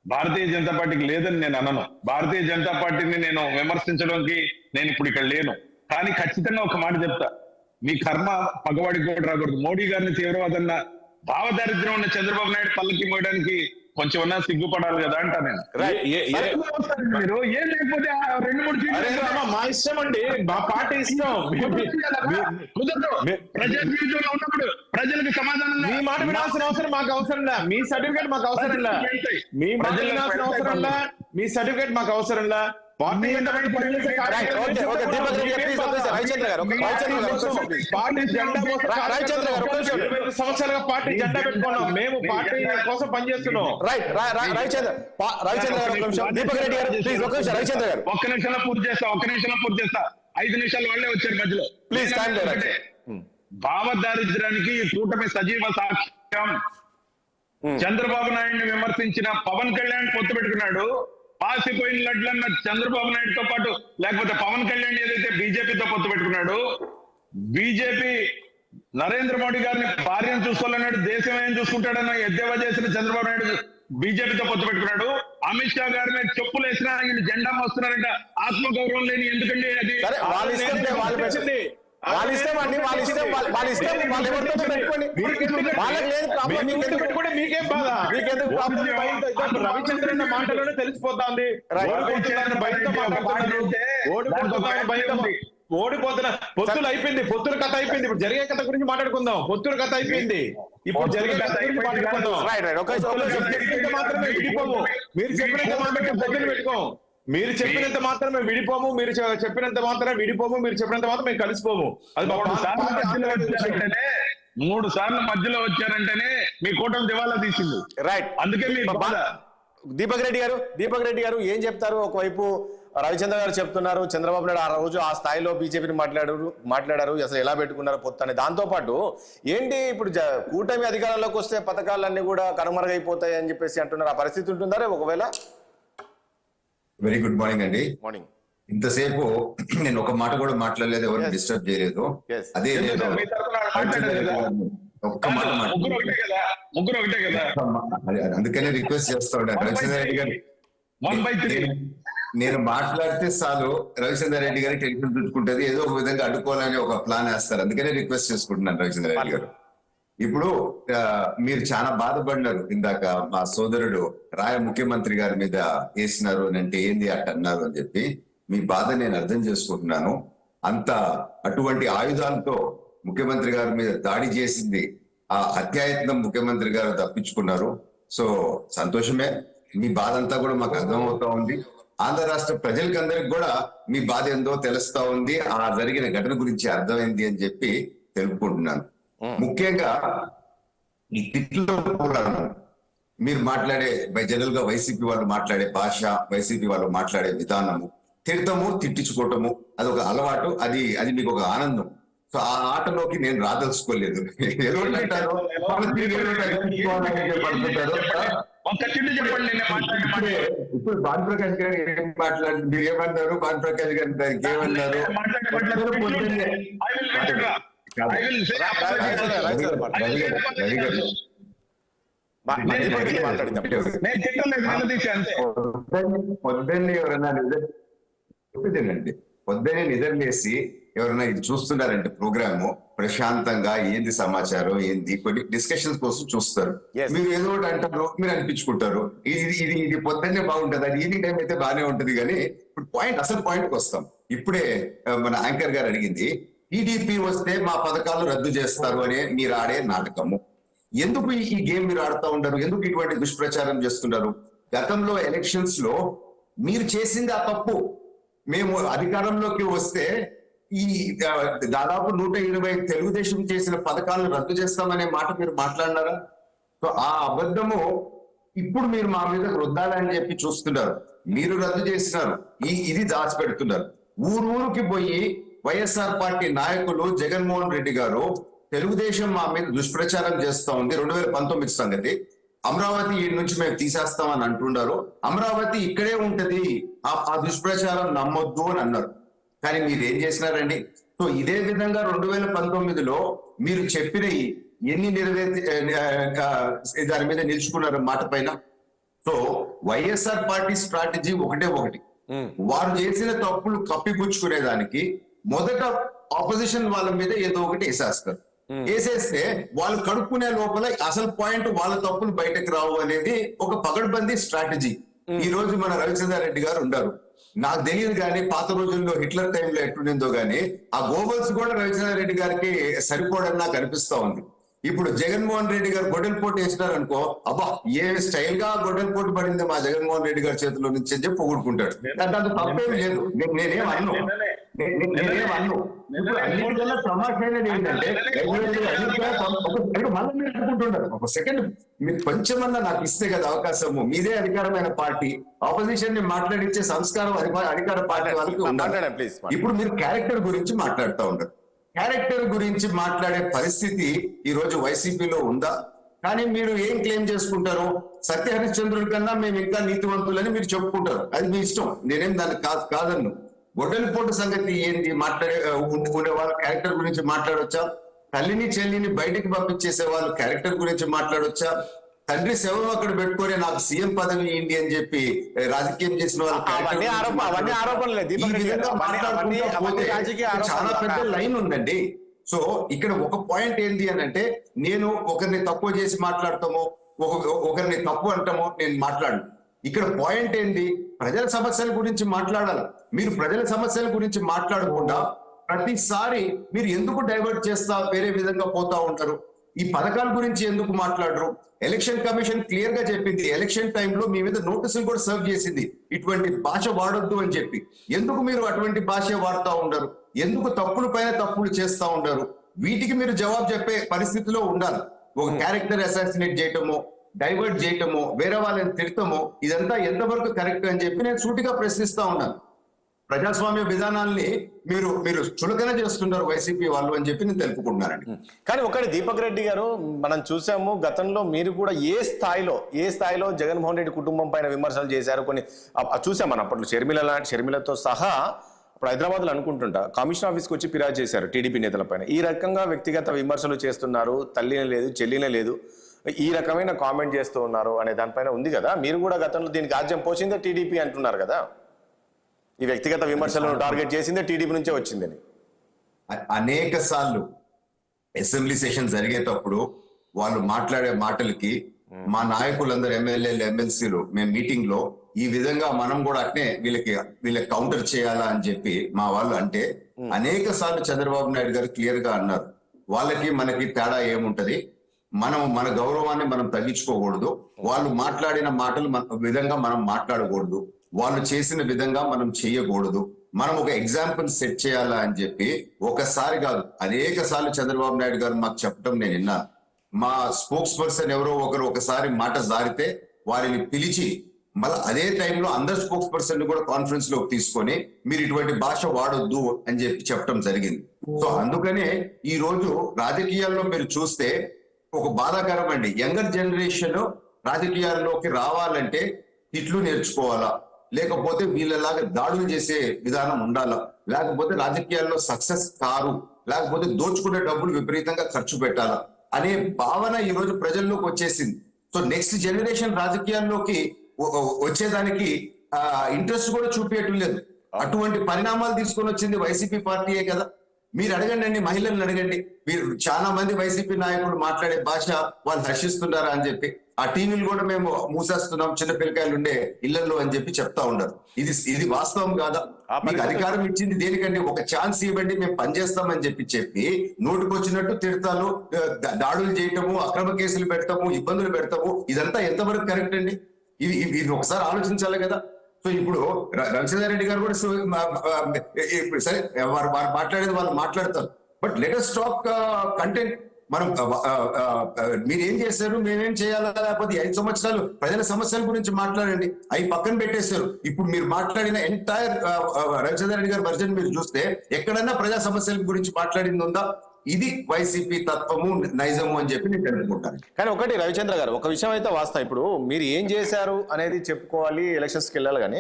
భారతీయ జనతా పార్టీకి లేదని నేను అనను. భారతీయ జనతా పార్టీని నేను విమర్శించడానికి నేను ఇప్పుడు ఇక్కడ లేను. కానీ ఖచ్చితంగా ఒక మాట చెప్తా, మీ కర్మ పగవాడికి కూడా రాకూడదు. మోడీ గారిని తీవ్రవాదన్న భావదారిద్ర్యం ఉన్న చంద్రబాబు నాయుడు పల్లకి మోయడానికి కొంచెం ఉన్నా సిగ్గుపడాలి కదా అంటా నేను. మీరు ఏం లేకపోతే 2-3 సీట్లు మా ఇష్టం అండి, మా పార్టీ ఇష్టం. కుదరదు. ప్రజా జీవితంలో ఉన్నప్పుడు ప్రజలకు సమాధానం మీ మాట వినాల్సిన అవసరం మాకు అవసరం లే. మీ సర్టిఫికేట్ మాకు అవసరం లే. మీ మాట వినాల్సిన అవసరం లే. మీ సర్టిఫికేట్ మాకు అవసరం లే. పార్టీ సంవత్సరాలుగా పార్టీ జెండా పెట్టుకున్నాం. మేము పార్టీ కోసం పనిచేస్తున్నాం. దీపక్ రెడ్డి గారు ప్లీజ్ ఒక్క నిమిషం. రవిచంద్ర గారు ఒక్క నిమిషంలో పూర్తి చేస్తా. 5 నిమిషాలు వాళ్ళే వచ్చారు మధ్యలో. ప్లీజ్ టైం లేదు. భావదారిద్ర్యానికి ఈ కూటమి సజీవ సాక్ష్యం. చంద్రబాబు నాయుడిని విమర్శించిన పవన్ కళ్యాణ్ పొత్తు పెట్టుకున్నాడు. పాసిపోయిన లడ్లన్న చంద్రబాబు నాయుడుతో పాటు, లేకపోతే పవన్ కళ్యాణ్ ఏదైతే బీజేపీతో పొత్తు పెట్టుకున్నాడు. బీజేపీ నరేంద్ర మోడీ గారిని భార్యను చూసుకోవాలన్నాడు, దేశం ఏం చూసుకుంటాడన్న ఎద్దేవా చేసిన చంద్రబాబు నాయుడు బీజేపీతో పొత్తు పెట్టుకున్నాడు. అమిత్ షా గారిని చెప్పులు వేసినా ఆయన జెండా మోస్తున్నారంట. ఆత్మగౌరవం లేని ఎందుకండి అది? వాళ్ళ ఇష్టం అండి, వాళ్ళు ఎవరితో పెట్టుకోండి. వాళ్ళకి లేదు ప్రాబ్లం. మీకెందుకు పెట్టుకుంటే మీకేం బాధ? మీకెందుకు ప్రాబ్లం? రవిచంద్రన్ మాటలోనే తెలిసిపోతుంది. ఓడిపోతున్న పొత్తులు అయిపోయింది. పొత్తుల కథ అయిపోయింది. ఇప్పుడు జరిగే కథ గురించి మాట్లాడుకుందాం. పొత్తుల కథ అయిపోయింది. ఇప్పుడు జరిగే కథ గురించి మాట్లాడుకుందాం. మాత్రమే విడిపోము. మీరు చెప్పినంత మాత్రమే పొత్తులు పెట్టుకోం. మీరు చెప్పినంత మాత్రమే విడిపోము. మీరు చెప్పినంత మాత్రమే విడిపోము. మీరు చెప్పినంత మాత్రం మేము కలిసిపోము. అది 3 సార్లు మధ్యలో వచ్చారంటేనే మీ కూటమి దివాలా తీసింది. రైట్. అందుకే మీ బాధ. దీపక్ రెడ్డి గారు ఏం చెప్తారు? ఒకవైపు రవిచంద్ర గారు చెప్తున్నారు చంద్రబాబు నాయుడు ఆ రోజు ఆ స్థాయిలో బీజేపీని మాట్లాడారు అసలు ఎలా పెట్టుకున్నారు పొత్తు అని. దాంతో పాటు ఏంటి ఇప్పుడు కూటమి అధికారంలోకి వస్తే పథకాలన్నీ కూడా కనుమరుగైపోతాయి అని చెప్పేసి అంటున్నారు. ఆ పరిస్థితి ఉంటుందా ఒకవేళ? వెరీ గుడ్ మార్నింగ్ అండి. మార్నింగ్. ఇంతసేపు నేను ఒక మాట కూడా మాట్లాడలేదు, ఎవరిని డిస్టర్బ్ చేయలేదు. అదే ఒక్క మాట ముగ్గురు ఒకటే కదా. అందుకనే రిక్వెస్ట్ చేస్తా ఉన్నాను రవిచంద్ర రెడ్డి గారు. 1/3 నేను మాట్లాడితే చాలు రవిచంద్ర రెడ్డి గారికి టెలిఫోన్ చుట్టుకుంటది, ఏదో ఒక విధంగా అడ్డుకోవాలని ఒక ప్లాన్ వేస్తారు. అందుకనే రిక్వెస్ట్ చేసుకుంటున్నాను రవిచంద్ర రెడ్డి గారు. ఇప్పుడు మీరు చాలా బాధపడినారు ఇందాక, మా సోదరుడు రాయ ముఖ్యమంత్రి గారి మీద వేసినారు అని అంటే ఏంది అట్ట అన్నారు అని చెప్పి. మీ బాధ నేను అర్థం చేసుకుంటున్నాను. అంత అటువంటి ఆయుధాలతో ముఖ్యమంత్రి గారి మీద దాడి చేసింది ఆ హత్యాయత్నం ముఖ్యమంత్రి గారు తప్పించుకున్నారు. సో సంతోషమే. మీ బాధ అంతా కూడా మాకు అర్థం అవుతా ఉంది. ఆంధ్ర రాష్ట్ర ప్రజలకందరికి కూడా మీ బాధ ఏందో తెలుస్తా ఉంది. ఆ జరిగిన ఘటన గురించి అర్థమైంది అని చెప్పి తెలుపుకుంటున్నాను. ముఖ్యంగా ఈ తిట్లో కూడాను మీరు మాట్లాడే జనరల్ గా వైసీపీ వాళ్ళు మాట్లాడే భాష, వైసీపీ వాళ్ళు మాట్లాడే విధానము, తిడతాము తిట్టించుకోవటము, అది ఒక అలవాటు, అది మీకు ఒక ఆనందం. సో ఆ ఆటలోకి నేను రాదలుచుకోలేదు. ఎవరంటారు ఇప్పుడు భానుప్రకాష్ గారు ఏం మాట్లాడు, మీరు ఏమన్నారు, భానుప్రకాష్ గారు దానికి ఏమన్నారు? పొద్దున్నే ఎవరన్నా పొద్దున్నే నిద్రలేసి ఎవరైనా ఇది చూస్తున్నారంటే ప్రోగ్రాము ప్రశాంతంగా ఏంది సమాచారం ఏంది కొన్ని డిస్కషన్స్ కోసం చూస్తారు. మీరు ఏదో ఒకటి అంటారు, మీరు అనిపించుకుంటారు. ఇది పొద్దున్నే బాగుంటుంది, అది ఈవినింగ్ టైం అయితే బాగానే ఉంటది. కానీ ఇప్పుడు అసలు పాయింట్కి వస్తాం. ఇప్పుడే మన యాంకర్ గారు అడిగింది, టీడీపీ వస్తే మా పథకాలు రద్దు చేస్తారు అనే మీరు ఆడే నాటకము. ఎందుకు ఈ గేమ్ మీరు ఆడుతూ ఉంటారు? ఎందుకు ఇటువంటి దుష్ప్రచారం చేస్తున్నారు? గతంలో ఎలక్షన్స్ లో మీరు చేసింది ఆ తప్పు. మేము అధికారంలోకి వస్తే ఈ దాదాపు 120 తెలుగుదేశం చేసిన పథకాలను రద్దు చేస్తామనే మాట మీరు మాట్లాడినారా? సో ఆ అబద్ధము ఇప్పుడు మీరు మా మీద రుద్దాలని చెప్పి చూస్తున్నారు. మీరు రద్దు చేసినారు, ఇది దాచిపెడుతున్నారు. ఊరూరికి పోయి వైఎస్ఆర్ పార్టీ నాయకులు జగన్మోహన్ రెడ్డి గారు తెలుగుదేశం మా మీద దుష్ప్రచారం చేస్తా ఉంది. 2019 సంగతి, అమరావతి ఈ నుంచి మేము తీసేస్తామని అంటున్నారు. అమరావతి ఇక్కడే ఉంటది, ఆ దుష్ప్రచారం నమ్మొద్దు అని అన్నారు. కానీ మీరు ఏం చేసినారండి? సో ఇదే విధంగా 2019లో మీరు చెప్పినవి ఎన్ని దాని మీద నిలుచుకున్నారు మాట పైన. సో వైఎస్ఆర్ పార్టీ స్ట్రాటజీ ఒకటే, వారు చేసిన తప్పులు కప్పిపుచ్చుకునేదానికి మొదట ఆపోజిషన్ వాళ్ళ మీద ఏదో ఒకటి వేసేస్తారు. వేసేస్తే వాళ్ళు కడుక్కునే లోపల అసలు పాయింట్ వాళ్ళ తప్పులు బయటకు రావు అనేది ఒక పగడ్బందీ స్ట్రాటజీ. ఈ రోజు మన రవిచంద్ర రెడ్డి గారు ఉన్నారు. నాకు తెలియదు కానీ పాత రోజుల్లో హిట్లర్ టైంలో ఎట్లుండిందో కానీ ఆ గోబల్స్ కూడా రవిచంద్ర రెడ్డి గారికి సరిపోవడం నాకు అనిపిస్తా ఉంది. ఇప్పుడు జగన్మోహన్ రెడ్డి గారు గొడ్డలిపోటు వేసినారు అనుకో, అబ్బా ఏ స్టైల్ గా గొడ్డలిపోటు పడింది మా జగన్మోహన్ రెడ్డి గారి చేతిలో నుంచి అని చెప్పి పొగుడుకుంటాడు. దాంట్లో తప్పేం లేదు, నేనేం అన్ను. అన్నిటికన్నా తమాషైనది ఏంటంటే మళ్ళీ మీరు అనుకుంటుంటారు, ఒక సెకండ్ మీరు కొంచెమన్నా నాకు ఇస్తే కదా అవకాశము. మీదే అధికారమైన పార్టీ, ఆపోజిషన్ ని మాట్లాడించే సంస్కారం అధికార పార్టీ వాళ్ళకి ఉండాలి. ఇప్పుడు మీరు క్యారెక్టర్ గురించి మాట్లాడుతూ ఉంటారు. క్యారెక్టర్ గురించి మాట్లాడే పరిస్థితి ఈ రోజు వైసీపీలో ఉందా? కానీ మీరు ఏం క్లెయిమ్ చేసుకుంటారు? సత్య హరిశ్చంద్రుడి కన్నా మేము ఇంకా నీతివంతులని మీరు చెప్పుకుంటారు. అది మీ ఇష్టం, నేనేం దాన్ని కాదన్ను. గొడ్డలిపోటు సంగతి ఏంటి? ఉండే వాళ్ళ క్యారెక్టర్ గురించి మాట్లాడొచ్చా? తల్లిని చెల్లిని బయటికి పంపించేసే వాళ్ళు క్యారెక్టర్ గురించి మాట్లాడొచ్చా? తండ్రి శవం అక్కడ పెట్టుకొని నాకు సీఎం పదవి ఏంటి అని చెప్పి రాజకీయం చేసిన వాళ్ళు చాలా పెద్ద లైన్ ఉందండి. సో ఇక్కడ ఒక పాయింట్ ఏంటి అని అంటే, నేను ఒకరిని తక్కువ చేసి మాట్లాడతామో, ఒకరిని తప్పు అంటామో నేను మాట్లాడను. ఇక్కడ పాయింట్ ఏంటి? ప్రజల సమస్యల గురించి మాట్లాడాలి. మీరు ప్రజల సమస్యల గురించి మాట్లాడకుండా ప్రతిసారి మీరు ఎందుకు డైవర్ట్ చేస్తా వేరే విధంగా పోతా ఉంటారు? ఈ పథకాల గురించి ఎందుకు మాట్లాడరు? ఎలక్షన్ కమిషన్ క్లియర్ గా చెప్పింది, ఎలక్షన్ టైంలో మీ మీద నోటీసులు కూడా సర్వ్ చేసింది, ఇటువంటి భాష వాడొద్దు అని చెప్పి. ఎందుకు మీరు అటువంటి భాష వాడుతూ ఉండరు? ఎందుకు తప్పుల పైన తప్పులు చేస్తూ ఉండరు? వీటికి మీరు జవాబు చెప్పే పరిస్థితిలో ఉండాలి. ఒక క్యారెక్టర్ అసాసినేట్ చేయటమో, డైవర్ట్ చేయటమో, వేరే వాళ్ళని తిడతామో, ఇదంతా ఎంతవరకు కరెక్ట్ అని చెప్పి నేను సూటిగా ప్రశ్నిస్తా ఉన్నాను. ప్రజాస్వామ్య విధానాల్ని మీరు చులకన చేస్తున్నారు వైసీపీ వాళ్ళు అని చెప్పి నేను తెలుపుకుంటున్నానండి. కానీ ఒకటి దీపక్ రెడ్డి గారు, మనం చూసాము గతంలో మీరు కూడా ఏ స్థాయిలో జగన్మోహన్ రెడ్డి కుటుంబం పైన విమర్శలు చేశారు. కొన్ని చూసాం మనం అప్పట్లో షర్మిలతో సహా. ఇప్పుడు హైదరాబాద్లో అనుకుంటుంటా కమిషన్ ఆఫీస్కి వచ్చి ఫిర్యాదు చేశారు టీడీపీ నేతల పైన. ఈ రకంగా వ్యక్తిగత విమర్శలు చేస్తున్నారు, తల్లినే లేదు చెల్లినే లేదు, ఈ రకమైన కామెంట్ చేస్తూ ఉన్నారు అనే దానిపైన ఉంది కదా. మీరు కూడా గతంలో దీనికి ఆజ్యం పోసిందే టీడీపీ అంటున్నారు కదా. ఈ వ్యక్తిగత విమర్శలను టార్గెట్ చేసిందే టీడీపీ నుంచే వచ్చిందని. అనేక సార్లు అసెంబ్లీ సెషన్ జరిగేటప్పుడు వాళ్ళు మాట్లాడే మాటలకి మా నాయకులందరూ ఎమ్మెల్యేలు ఎమ్మెల్సీలు మేము మీటింగ్ లో ఈ విధంగా మనం కూడా అట్నే వీళ్ళకి కౌంటర్ చేయాలా అని చెప్పి మా వాళ్ళు అంటే అనేక సార్లు చంద్రబాబు నాయుడు గారు క్లియర్ గా అన్నారు, వాళ్ళకి మనకి తేడా ఏముంటది, మన గౌరవాన్ని మనం తగ్గించుకోకూడదు, వాళ్ళు మాట్లాడిన మాటలు విధంగా మనం మాట్లాడకూడదు, వాళ్ళు చేసిన విధంగా మనం చేయకూడదు, మనం ఒక ఎగ్జాంపుల్ సెట్ చేయాలా అని చెప్పి ఒకసారి కాదు అనేక సార్లు చంద్రబాబు నాయుడు గారు మాకు చెప్పడం నేను విన్నాను. మా స్పోక్స్ పర్సన్ ఎవరో ఒకరు ఒకసారి మాట జారితే వారిని పిలిచి మళ్ళీ అదే టైంలో అందరు స్పోక్స్ పర్సన్ కూడా కాన్ఫరెన్స్ లోకి తీసుకొని మీరు ఇటువంటి భాష వాడొద్దు అని చెప్పడం జరిగింది. సో అందుకనే ఈ రోజు రాజకీయాల్లో మీరు చూస్తే ఒక బాధాకరం అండి. యంగర్ జనరేషన్ రాజకీయాల్లోకి రావాలంటే ఇట్లు నేర్చుకోవాలా, లేకపోతే వీళ్ళలాగా దాడులు చేసే విధానం ఉండాలా, లేకపోతే రాజకీయాల్లో సక్సెస్ కారు, లేకపోతే దోచుకునే డబ్బులు విపరీతంగా ఖర్చు పెట్టాలా అనే భావన ఈ రోజు ప్రజల్లోకి వచ్చేసింది. సో నెక్స్ట్ జనరేషన్ రాజకీయాల్లోకి వచ్చేదానికి ఇంట్రెస్ట్ కూడా చూపించడం లేదు. అటువంటి పరిణామాలు తీసుకొని వచ్చింది వైసీపీ పార్టీయే కదా. మీరు అడగండి, మహిళలను అడగండి. మీరు చాలా మంది వైసీపీ నాయకులు మాట్లాడే భాష వాళ్ళు హర్షిస్తున్నారా అని చెప్పి ఆ టీవీలు కూడా మేము మూసేస్తున్నాం చిన్న పిల్లకాయలు ఉండే ఇళ్లలో అని చెప్పి చెప్తా ఉండరు. ఇది వాస్తవం కాదా? మీకు అధికారం ఇచ్చింది దేనికండి? ఒక ఛాన్స్ ఇవ్వండి, మేము పనిచేస్తామని చెప్పి నోటుకొచ్చినట్టు తిడతాలు, దాడులు చేయటము, అక్రమ కేసులు పెడతాము, ఇబ్బందులు పెడతాము, ఇదంతా ఎంతవరకు కరెక్ట్ అండి? ఇది ఒకసారి ఆలోచించాలి కదా. సో ఇప్పుడు రవిచంద్ర రెడ్డి గారు కూడా సరే వారు మాట్లాడేది వాళ్ళు మాట్లాడతారు, but let us talk content. మనం మీరు ఏం చేశారు, మేమేం చేయాలా, లేకపోతే 5 సంవత్సరాలు ప్రజల సమస్యల గురించి మాట్లాడండి, అవి పక్కన పెట్టేశారు. ఇప్పుడు మీరు మాట్లాడిన ఎంటైర్ రవిచంద్ర రెడ్డి గారి వర్జన్ మీరు చూస్తే ఎక్కడన్నా ప్రజా సమస్యల గురించి మాట్లాడింది ఉందా? ఇది వైసీపీ తత్వము, నైజము అని చెప్పి నేను అనుకుంటాను. కానీ ఒకటి రవిచంద్ర గారు, ఒక విషయం అయితే వాస్తవం. ఇప్పుడు మీరు ఏం చేశారు అనేది చెప్పుకోవాలి, ఎలక్షన్స్కి వెళ్ళాలి. కానీ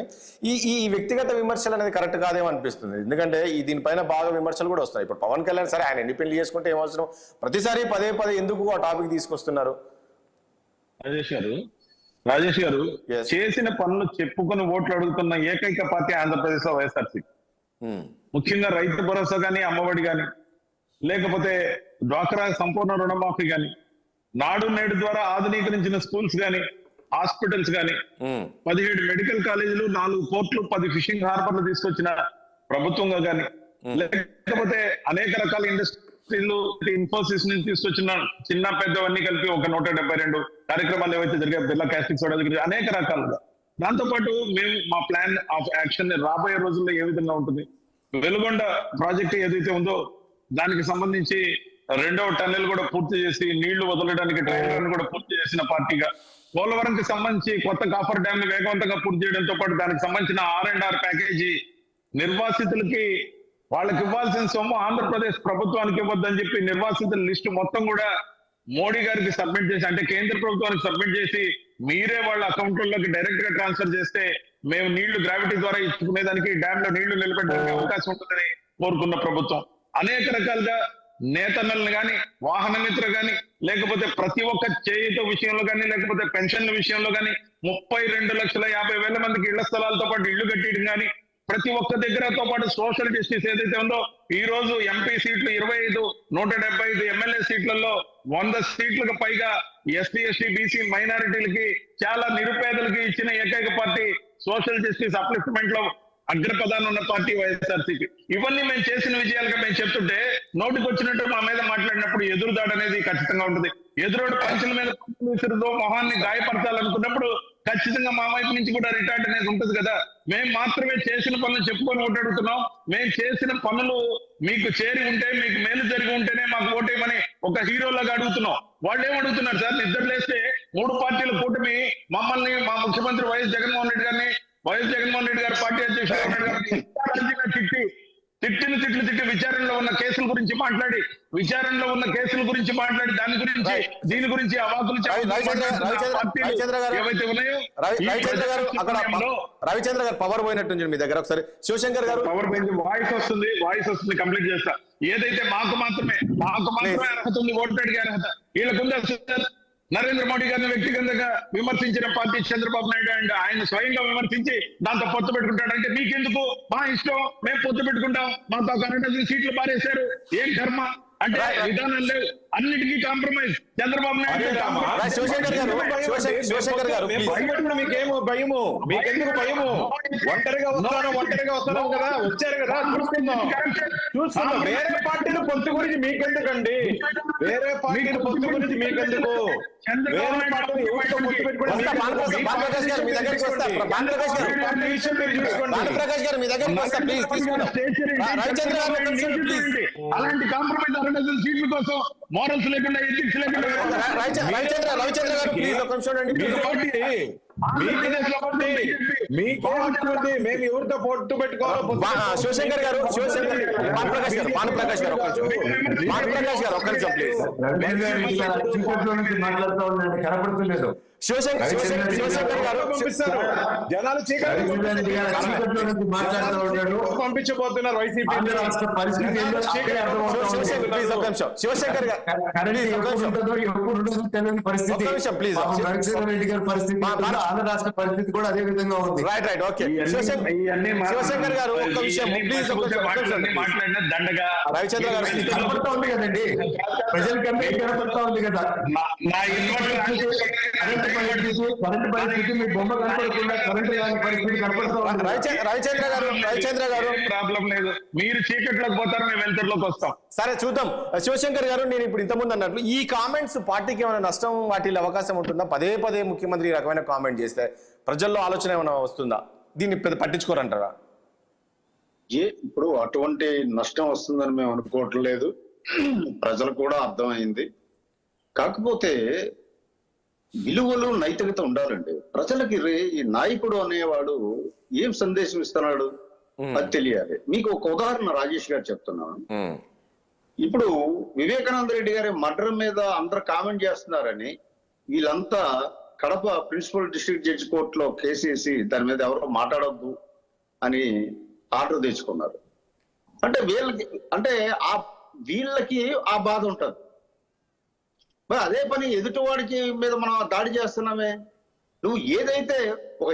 ఈ వ్యక్తిగత విమర్శలు అనేది కరెక్ట్ కాదేమో అనిపిస్తుంది. ఎందుకంటే దీనిపైన బాగా విమర్శలు కూడా వస్తాయి. ఇప్పుడు పవన్ కళ్యాణ్ సరే ఆయన ఇండిపెండెంట్ చేసుకుంటే ఏమవసరం, ప్రతిసారి పదే ఎందుకు ఆ టాపిక్ తీసుకొస్తున్నారు? రాజేష్ గారు చేసిన పనులు చెప్పుకొని ఓట్లు అడుగుతున్న ఏకైక పార్టీ ఆంధ్రప్రదేశ్ లో వైఎస్ఆర్సీపీ. ముఖ్యంగా రైతు భరోసా కానీ, అమ్మఒడి కానీ, లేకపోతే డ్వాక్రా సంపూర్ణ రుణమాఫీ కానీ, నాడు నేడు ద్వారా ఆధునీకరించిన స్కూల్స్ కానీ, హాస్పిటల్స్ కానీ, 17 మెడికల్ కాలేజీలు, 4 పోర్ట్లు, 10 ఫిషింగ్ హార్బర్లు తీసుకొచ్చిన ప్రభుత్వంగా కానీ, లేకపోతే అనేక రకాల ఇండస్ట్రీలు ఇన్ఫోసిస్ నుంచి తీసుకొచ్చిన చిన్న పెద్దవన్నీ కలిపి ఒక 172 కార్యక్రమాలు ఏవైతే జరిగాయి, బిర్లా కాస్టిక్ సోడా దగ్గర అనేక రకాలుగా. దాంతోపాటు మేము మా ప్లాన్ ఆఫ్ యాక్షన్ రాబోయే రోజుల్లో ఏ విధంగా ఉంటుంది, వెలుగొండ ప్రాజెక్ట్ ఏదైతే ఉందో దానికి సంబంధించి 2వ టన్నెల్ కూడా పూర్తి చేసి నీళ్లు వదలడానికి ట్రైన్లను కూడా పూర్తి చేసిన పార్టీగా, పోలవరంకి సంబంధించి కొత్త కాఫర్ డ్యామ్ ని వేగవంతంగా పూర్తి చేయడంతో పాటు దానికి సంబంధించిన R&R ప్యాకేజీ, నిర్వాసితులకి వాళ్ళకి ఇవ్వాల్సిన సొమ్ము ఆంధ్రప్రదేశ్ ప్రభుత్వానికి ఇవ్వద్దని చెప్పి నిర్వాసితుల లిస్టు మొత్తం కూడా మోడీ గారికి సబ్మిట్ చేసి, అంటే కేంద్ర ప్రభుత్వానికి సబ్మిట్ చేసి మీరే వాళ్ళ అకౌంట్లలోకి డైరెక్ట్ గా ట్రాన్స్ఫర్ చేస్తే మేము నీళ్లు గ్రావిటీ ద్వారా ఇచ్చుకునేదానికి, డ్యామ్ లో నీళ్లు నిలబెట్టడానికి అవకాశం ఉంటుందని కోరుకున్న ప్రభుత్వం. అనేక రకాలుగా నేతన్నలను కానీ, వాహన మిత్ర కానీ, లేకపోతే ప్రతి ఒక్క చేయుత విషయంలో కానీ, లేకపోతే పెన్షన్ల విషయంలో కానీ 32,50,000 మందికి ఇళ్ల స్థలాలతో పాటు ఇళ్లు కట్టడం కానీ, ప్రతి ఒక్క దగ్గరతో పాటు సోషల్ జస్టిస్ ఏదైతే ఉందో ఈ రోజు ఎంపీ సీట్లు 25, 175 ఎమ్మెల్యే సీట్లలో 100 సీట్లకు పైగా ఎస్టీ, బీసీ, మైనారిటీలకి, చాలా నిరుపేదలకి ఇచ్చిన ఏకైక పార్టీ సోషల్ జస్టిస్ అప్లిఫ్ట్మెంట్ లో అగ్రపదాన్ని ఉన్న పార్టీ వైఎస్ఆర్సీపీ. ఇవన్నీ మేము చేసిన విజయాలుగా మేము చెప్తుంటే నోటికి వచ్చినట్టు మా మీద మాట్లాడినప్పుడు ఎదురుదాడు అనేది ఖచ్చితంగా ఉంటుంది. ఎదురోడు పంచుల మీద విసురుతో మొహాన్ని గాయపరచాలనుకున్నప్పుడు ఖచ్చితంగా మా వైపు నుంచి కూడా రిటార్డ్ అనేది ఉంటుంది కదా. మేము మాత్రమే చేసిన పనులు చెప్పుకొని ఓటడుగుతున్నాం. మేము చేసిన పనులు మీకు చేరి ఉంటే, మీకు మేలు జరిగి ఉంటేనే మాకు ఓటేయమని ఒక హీరోలాగా అడుగుతున్నాం. వాళ్ళు ఏమడుగుతున్నారు సార్, నిద్రలేస్తే 3 పార్టీల కూటమి మమ్మల్ని, మా ముఖ్యమంత్రి వైఎస్ జగన్మోహన్ రెడ్డి గారి పార్టీ అధ్యక్షుడు తిట్టి విచారణలో ఉన్న కేసుల గురించి మాట్లాడి దీని గురించి అవాకులు ఏవైతే ఉన్నాయో. రవిచంద్ర గారు పవర్ పోయినట్టు మీ దగ్గర, ఒకసారి శివశంకర్ గారు పవర్ పోయింది, వాయిస్ వస్తుంది, కంప్లీట్ చేస్తా. ఏదైతే మాకు మాత్రమే అర్హత ఉంది, ఓటు అడిగే అర్హత వీళ్ళకుందా సార్? నరేంద్ర మోడీ గారిని వ్యక్తిగతంగా విమర్శించిన పార్టీ చంద్రబాబు నాయుడు అండ్ ఆయన స్వయంగా విమర్శించి దాంతో పొత్తు పెట్టుకుంటాడంటే మీకెందుకు, మా ఇష్టం, మేము పొత్తు పెట్టుకుంటాం, మాతో 100 సీట్లు పారేశారు, ఏం కర్మ అంటే విధానం లేవు. అన్నిటికీ కాంప్రమైజ్ చంద్రబాబు నాయుడు రైట్, శివశంకర్ గారు ప్లీజ్. మీకేమో భయము, మీకెందుకు భయము? ఒంటరిగా వస్తాను కదా, వచ్చారు కదా, చూసుకుందాం. వేరే పార్టీల పొత్తు గురించి మీకెందుకండి? వేరే పార్టీల పొత్తు గురించి మీకెందుకు? వేరే పార్టీలు ఎవరితో పొత్తు పెట్టుకోవడం భానుప్రకాష్ గారు మీ దగ్గరికి వస్తా. భానుప్రకాష్ గారు మీ దగ్గరికి వస్తా, ప్లీజ్ తీసుకుందాం. రవిచంద్ర గారు ఒక నిమిషం ప్లీజ్. అలాంటి కాంప్రమైజ్ 2 సీట్ల కోసం మోరల్స్ లేకుండా ఎథిక్స్ లేకుండా రవిచంద్ర గారు ప్లీజ్ ఒక నిమిషం అండి. మేము ఎవరితో పొట్టు పెట్టుకోవాలో శివశంకర్ గారు భానుప్రకాష్ గారు ఒక్క నిమిషం ప్లీజ్. కనపడుతులేదు. శివశంకర్ గారు పంపిస్తారు. జనాలు మాట్లాడుతూ ఉన్నాడు. పంపించబోతున్నారు వైసీపీ. శివశంకర్ గారు ప్లీజ్. రెడ్డి గారి పరిస్థితి, ఆంధ్ర రాష్ట్ర పరిస్థితి కూడా అదే విధంగా ఉంది. Right okay. శివశంకర్ గారు ఒక్క విషయం ప్లీజ్. మాట్లాడిన దండగా రవిచంద్ర గారు కనపడతా ఉంది కదండి, ప్రజలకంటే కనపడతా ఉంది కదా. నా కరెంట్ పరిస్థితి మీ బొమ్మ కనపడకుండా కరెంట్ రాని పరిస్థితి కనపడతా ఉంది. రవిచంద్ర గారు ప్రాబ్లం లేదు. మీరు చీకట్లోకి పోతారు, మేము వెళ్తుర్లోకి వస్తాం. సరే చూద్దాం. శివశంకర్ గారు, నేను ఇప్పుడు ఇంతకుముందు అన్నట్లు ఈ కామెంట్స్ పార్టీకి ఏమైనా నష్టం వాటిల్లో అవకాశం ఉంటుందా? పదే ముఖ్యమంత్రి ఈ రకమైన కామెంట్ చేస్తే ప్రజల్లో ఆలోచన ఏమైనా వస్తుందా? దీన్ని పట్టించుకోరంటారా? ఇప్పుడు అటువంటి నష్టం వస్తుందని మేము అనుకోవట్లేదు. ప్రజలు కూడా అర్థమైంది. కాకపోతే విలువలు నైతికత ఉండాలండి. ప్రజలకి ఈ నాయకుడు అనేవాడు ఏం సందేశం ఇస్తున్నాడు అది తెలియాలి. మీకు ఒక ఉదాహరణ రాజేష్ గారు చెప్తున్నాను. ఇప్పుడు వివేకానంద రెడ్డి గారి మర్డర్ మీద అందరు కామెంట్ చేస్తున్నారని వీళ్ళంతా కడప ప్రిన్సిపల్ డిస్ట్రిక్ట్ జడ్జి కోర్టులో కేసు వేసి దాని మీద ఎవరో మాట్లాడొద్దు అని ఆర్డర్ తెచ్చుకున్నారు. అంటే వీళ్ళకి ఆ బాధ ఉంటుంది. మరి అదే పని ఎదుటివాడికి మీద మనం దాడి చేస్తున్నామే. నువ్వు ఏదైతే ఒక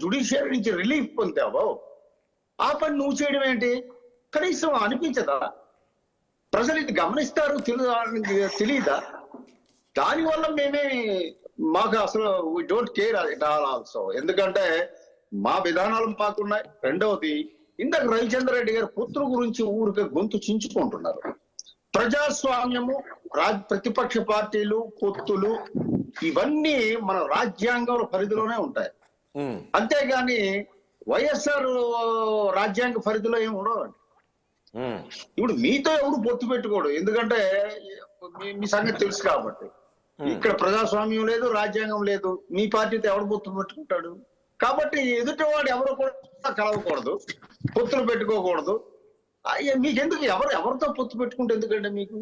జుడిషియరీ నుంచి రిలీఫ్ పొందావో ఆ పని నువ్వు చేయడం ఏంటి? కనీసం అనిపించదా? ప్రజలు ఇది గమనిస్తారు తెలియదా? దానివల్ల మాకు అసలు we don't care it all also. ఎందుకంటే మా విధానాలు మాకున్నాయి. రెండవది, ఇందాక రవిచంద్ర రెడ్డి గారు పుత్రు గురించి ఊరికే గొంతు చించుకుంటున్నారు. ప్రజాస్వామ్యము, ప్రతిపక్ష పార్టీలు, పొత్తులు ఇవన్నీ మన రాజ్యాంగం పరిధిలోనే ఉంటాయి. అంతేగాని వైఎస్ఆర్ రాజ్యాంగ పరిధిలో ఏమి ఉండవండి. ఇప్పుడు మీతో ఎవరు పొత్తు పెట్టుకోడు, ఎందుకంటే మీ సంగతి తెలుసు కాబట్టి. ఇక్కడ ప్రజాస్వామ్యం లేదు, రాజ్యాంగం లేదు. మీ పార్టీతో ఎవరు పొత్తు పెట్టుకుంటాడు? కాబట్టి ఎదుటివాడు ఎవరు కూడా కలవకూడదు, పొత్తులు పెట్టుకోకూడదు. మీకెందుకు? ఎవరితో పొత్తు పెట్టుకుంటే ఎందుకంటే మీకు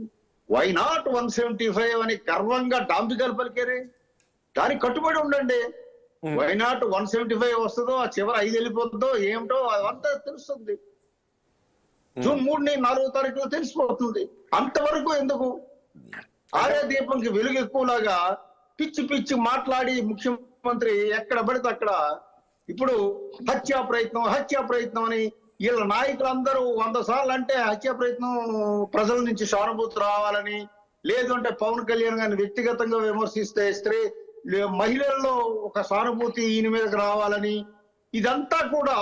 వై నాట్ 175 అని గర్వంగా డాంబికాలు పలికారే, దానికి కట్టుబడి ఉండండి. వై నాట్ 175 వస్తుందో, ఆ చివరి 5 వెళ్ళిపోతుందో ఏమిటో అదంతా తెలుస్తుంది. జూన్ 3ని 4వ తారీఖులో తెలిసిపోతుంది. అంతవరకు ఎందుకు ఆర్య దీపంకి వెలుగు ఎక్కువలాగా పిచ్చి మాట్లాడి ముఖ్యమంత్రి ఎక్కడ పడితే అక్కడ ఇప్పుడు హత్యా ప్రయత్నం అని వీళ్ళ నాయకులందరూ 100 సార్లు అంటే హత్యా ప్రయత్నం ప్రజల నుంచి సానుభూతి రావాలని, లేదు అంటే పవన్ కళ్యాణ్ గారిని వ్యక్తిగతంగా విమర్శిస్తే మహిళల్లో ఒక సానుభూతి ఈయన మీదకి రావాలని, ఇదంతా కూడా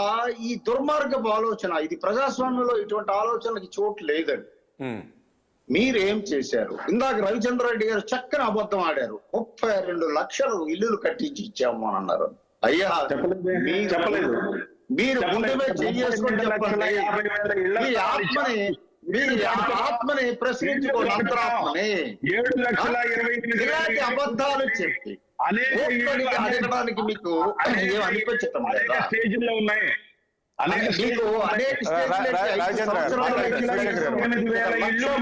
ఈ దుర్మార్గపు ఆలోచన. ఇది ప్రజాస్వామ్యంలో ఇటువంటి ఆలోచనలకి చోటు లేదండి. మీరేం చేశారు? ఇందాక రవిచంద్ర రెడ్డి గారు చక్కని అబద్ధం ఆడారు. 32 లక్షలు ఇల్లులు కట్టించి ఇచ్చాము అని అన్నారు. అయ్యా చెప్పలేదు. మీరు గుండె మీద చేసుకొని చెప్పండి. మీ ఆత్మని ప్రశ్నించుకోండి, అంతరాత్మని. ఇలాంటి అబద్ధాలు చెప్పి అడగడానికి మీకు ఏం అనిపించటం లేదా? స్టేజ్లో ఉన్నాయి. అనేక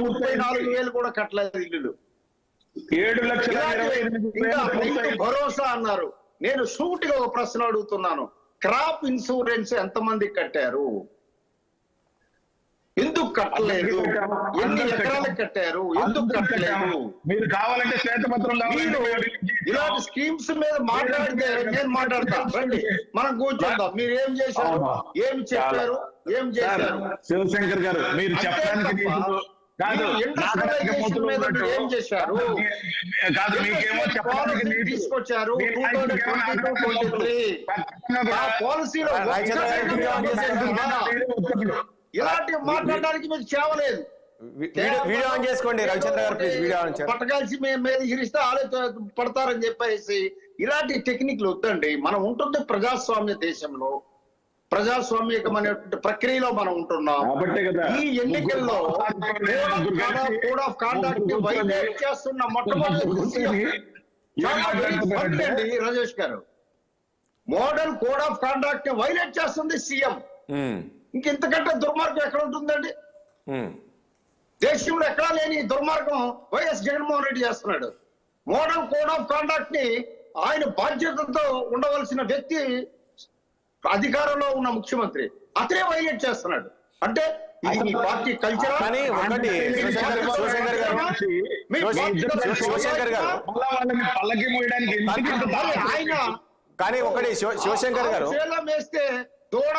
34,000 కూడా కట్టలేదు ఇల్లులు. 7,20,000 భరోసా అన్నారు. నేను సూటిగా ఒక ప్రశ్న అడుగుతున్నాను. క్రాప్ ఇన్సూరెన్స్ ఎంతమంది కట్టారు? ఎందుకు కట్టలేదు? ఎన్ని ఎకరాలకు కట్టారు? ఎందుకు కట్టలేదు? మీరు కావాలంటే శ్వేతపత్రం ఇలాంటి స్కీమ్స్ మీద మాట్లాడితే నేను మాట్లాడతాను. రండి మనం కూర్చోద్దాం. మీరు ఏం చేశారు, ఏమి చెప్పారు, ఏం చేశారు? శివశంకర్ గారు, మీరు చెప్పడానికి కాదు, ఇండస్ట్రియలైజేషన్ మీద మీరు ఏం చేశారు? కాదు, మీకేమో చెప్పడానికి నీకు- తీసుకొచ్చారు మీ 2022-23 ఆ పాలసీలో ఇలాంటి మాట్లాడడానికి మీకు చేవలేదు. వీడియో ఆన్ చేసుకోండి రవిచంద్ర గారు, ప్లీజ్ వీడియో ఆన్ చేయండి. పట్టకాల్సి మీద హిరిస్తే ఆలే పడతారని చెప్పేసి ఇలాంటి టెక్నిక్లు వద్దండి. మనం ఉంటుంది ప్రజాస్వామ్య దేశంలో, ప్రజాస్వామ్యకమైనటువంటి ప్రక్రియలో మనం ఉంటున్నాం. కాబట్టే కదా ఈ ఎన్నికల్లో కోడ్ ఆఫ్ కాండక్ట్ వైలేట్ చేస్తున్న మొట్టమొదటి రాజేష్ గారు, model code of conduct violate చేస్తుంది సీఎం. ఇంకెంతకంటే దుర్మార్గం ఎక్కడ ఉంటుందండి? దేశంలో ఎక్కడా లేని దుర్మార్గం వైఎస్ జగన్మోహన్ రెడ్డి చేస్తున్నాడు. మోడల్ కోడ్ ఆఫ్ కాండక్ట్ ని ఆయన బాధ్యతతో ఉండవలసిన వ్యక్తి, అధికారంలో ఉన్న ముఖ్యమంత్రి, అతనే వైలేట్ చేస్తున్నాడు. అంటే ఇది మీ పార్టీ కల్చర్. కానీ ఒకటి శివశంకర్ గారు పల్లకి మోయడానికి ఆయన కానీ ఒకటి శివశంకర్ గారు వేస్తే దూడ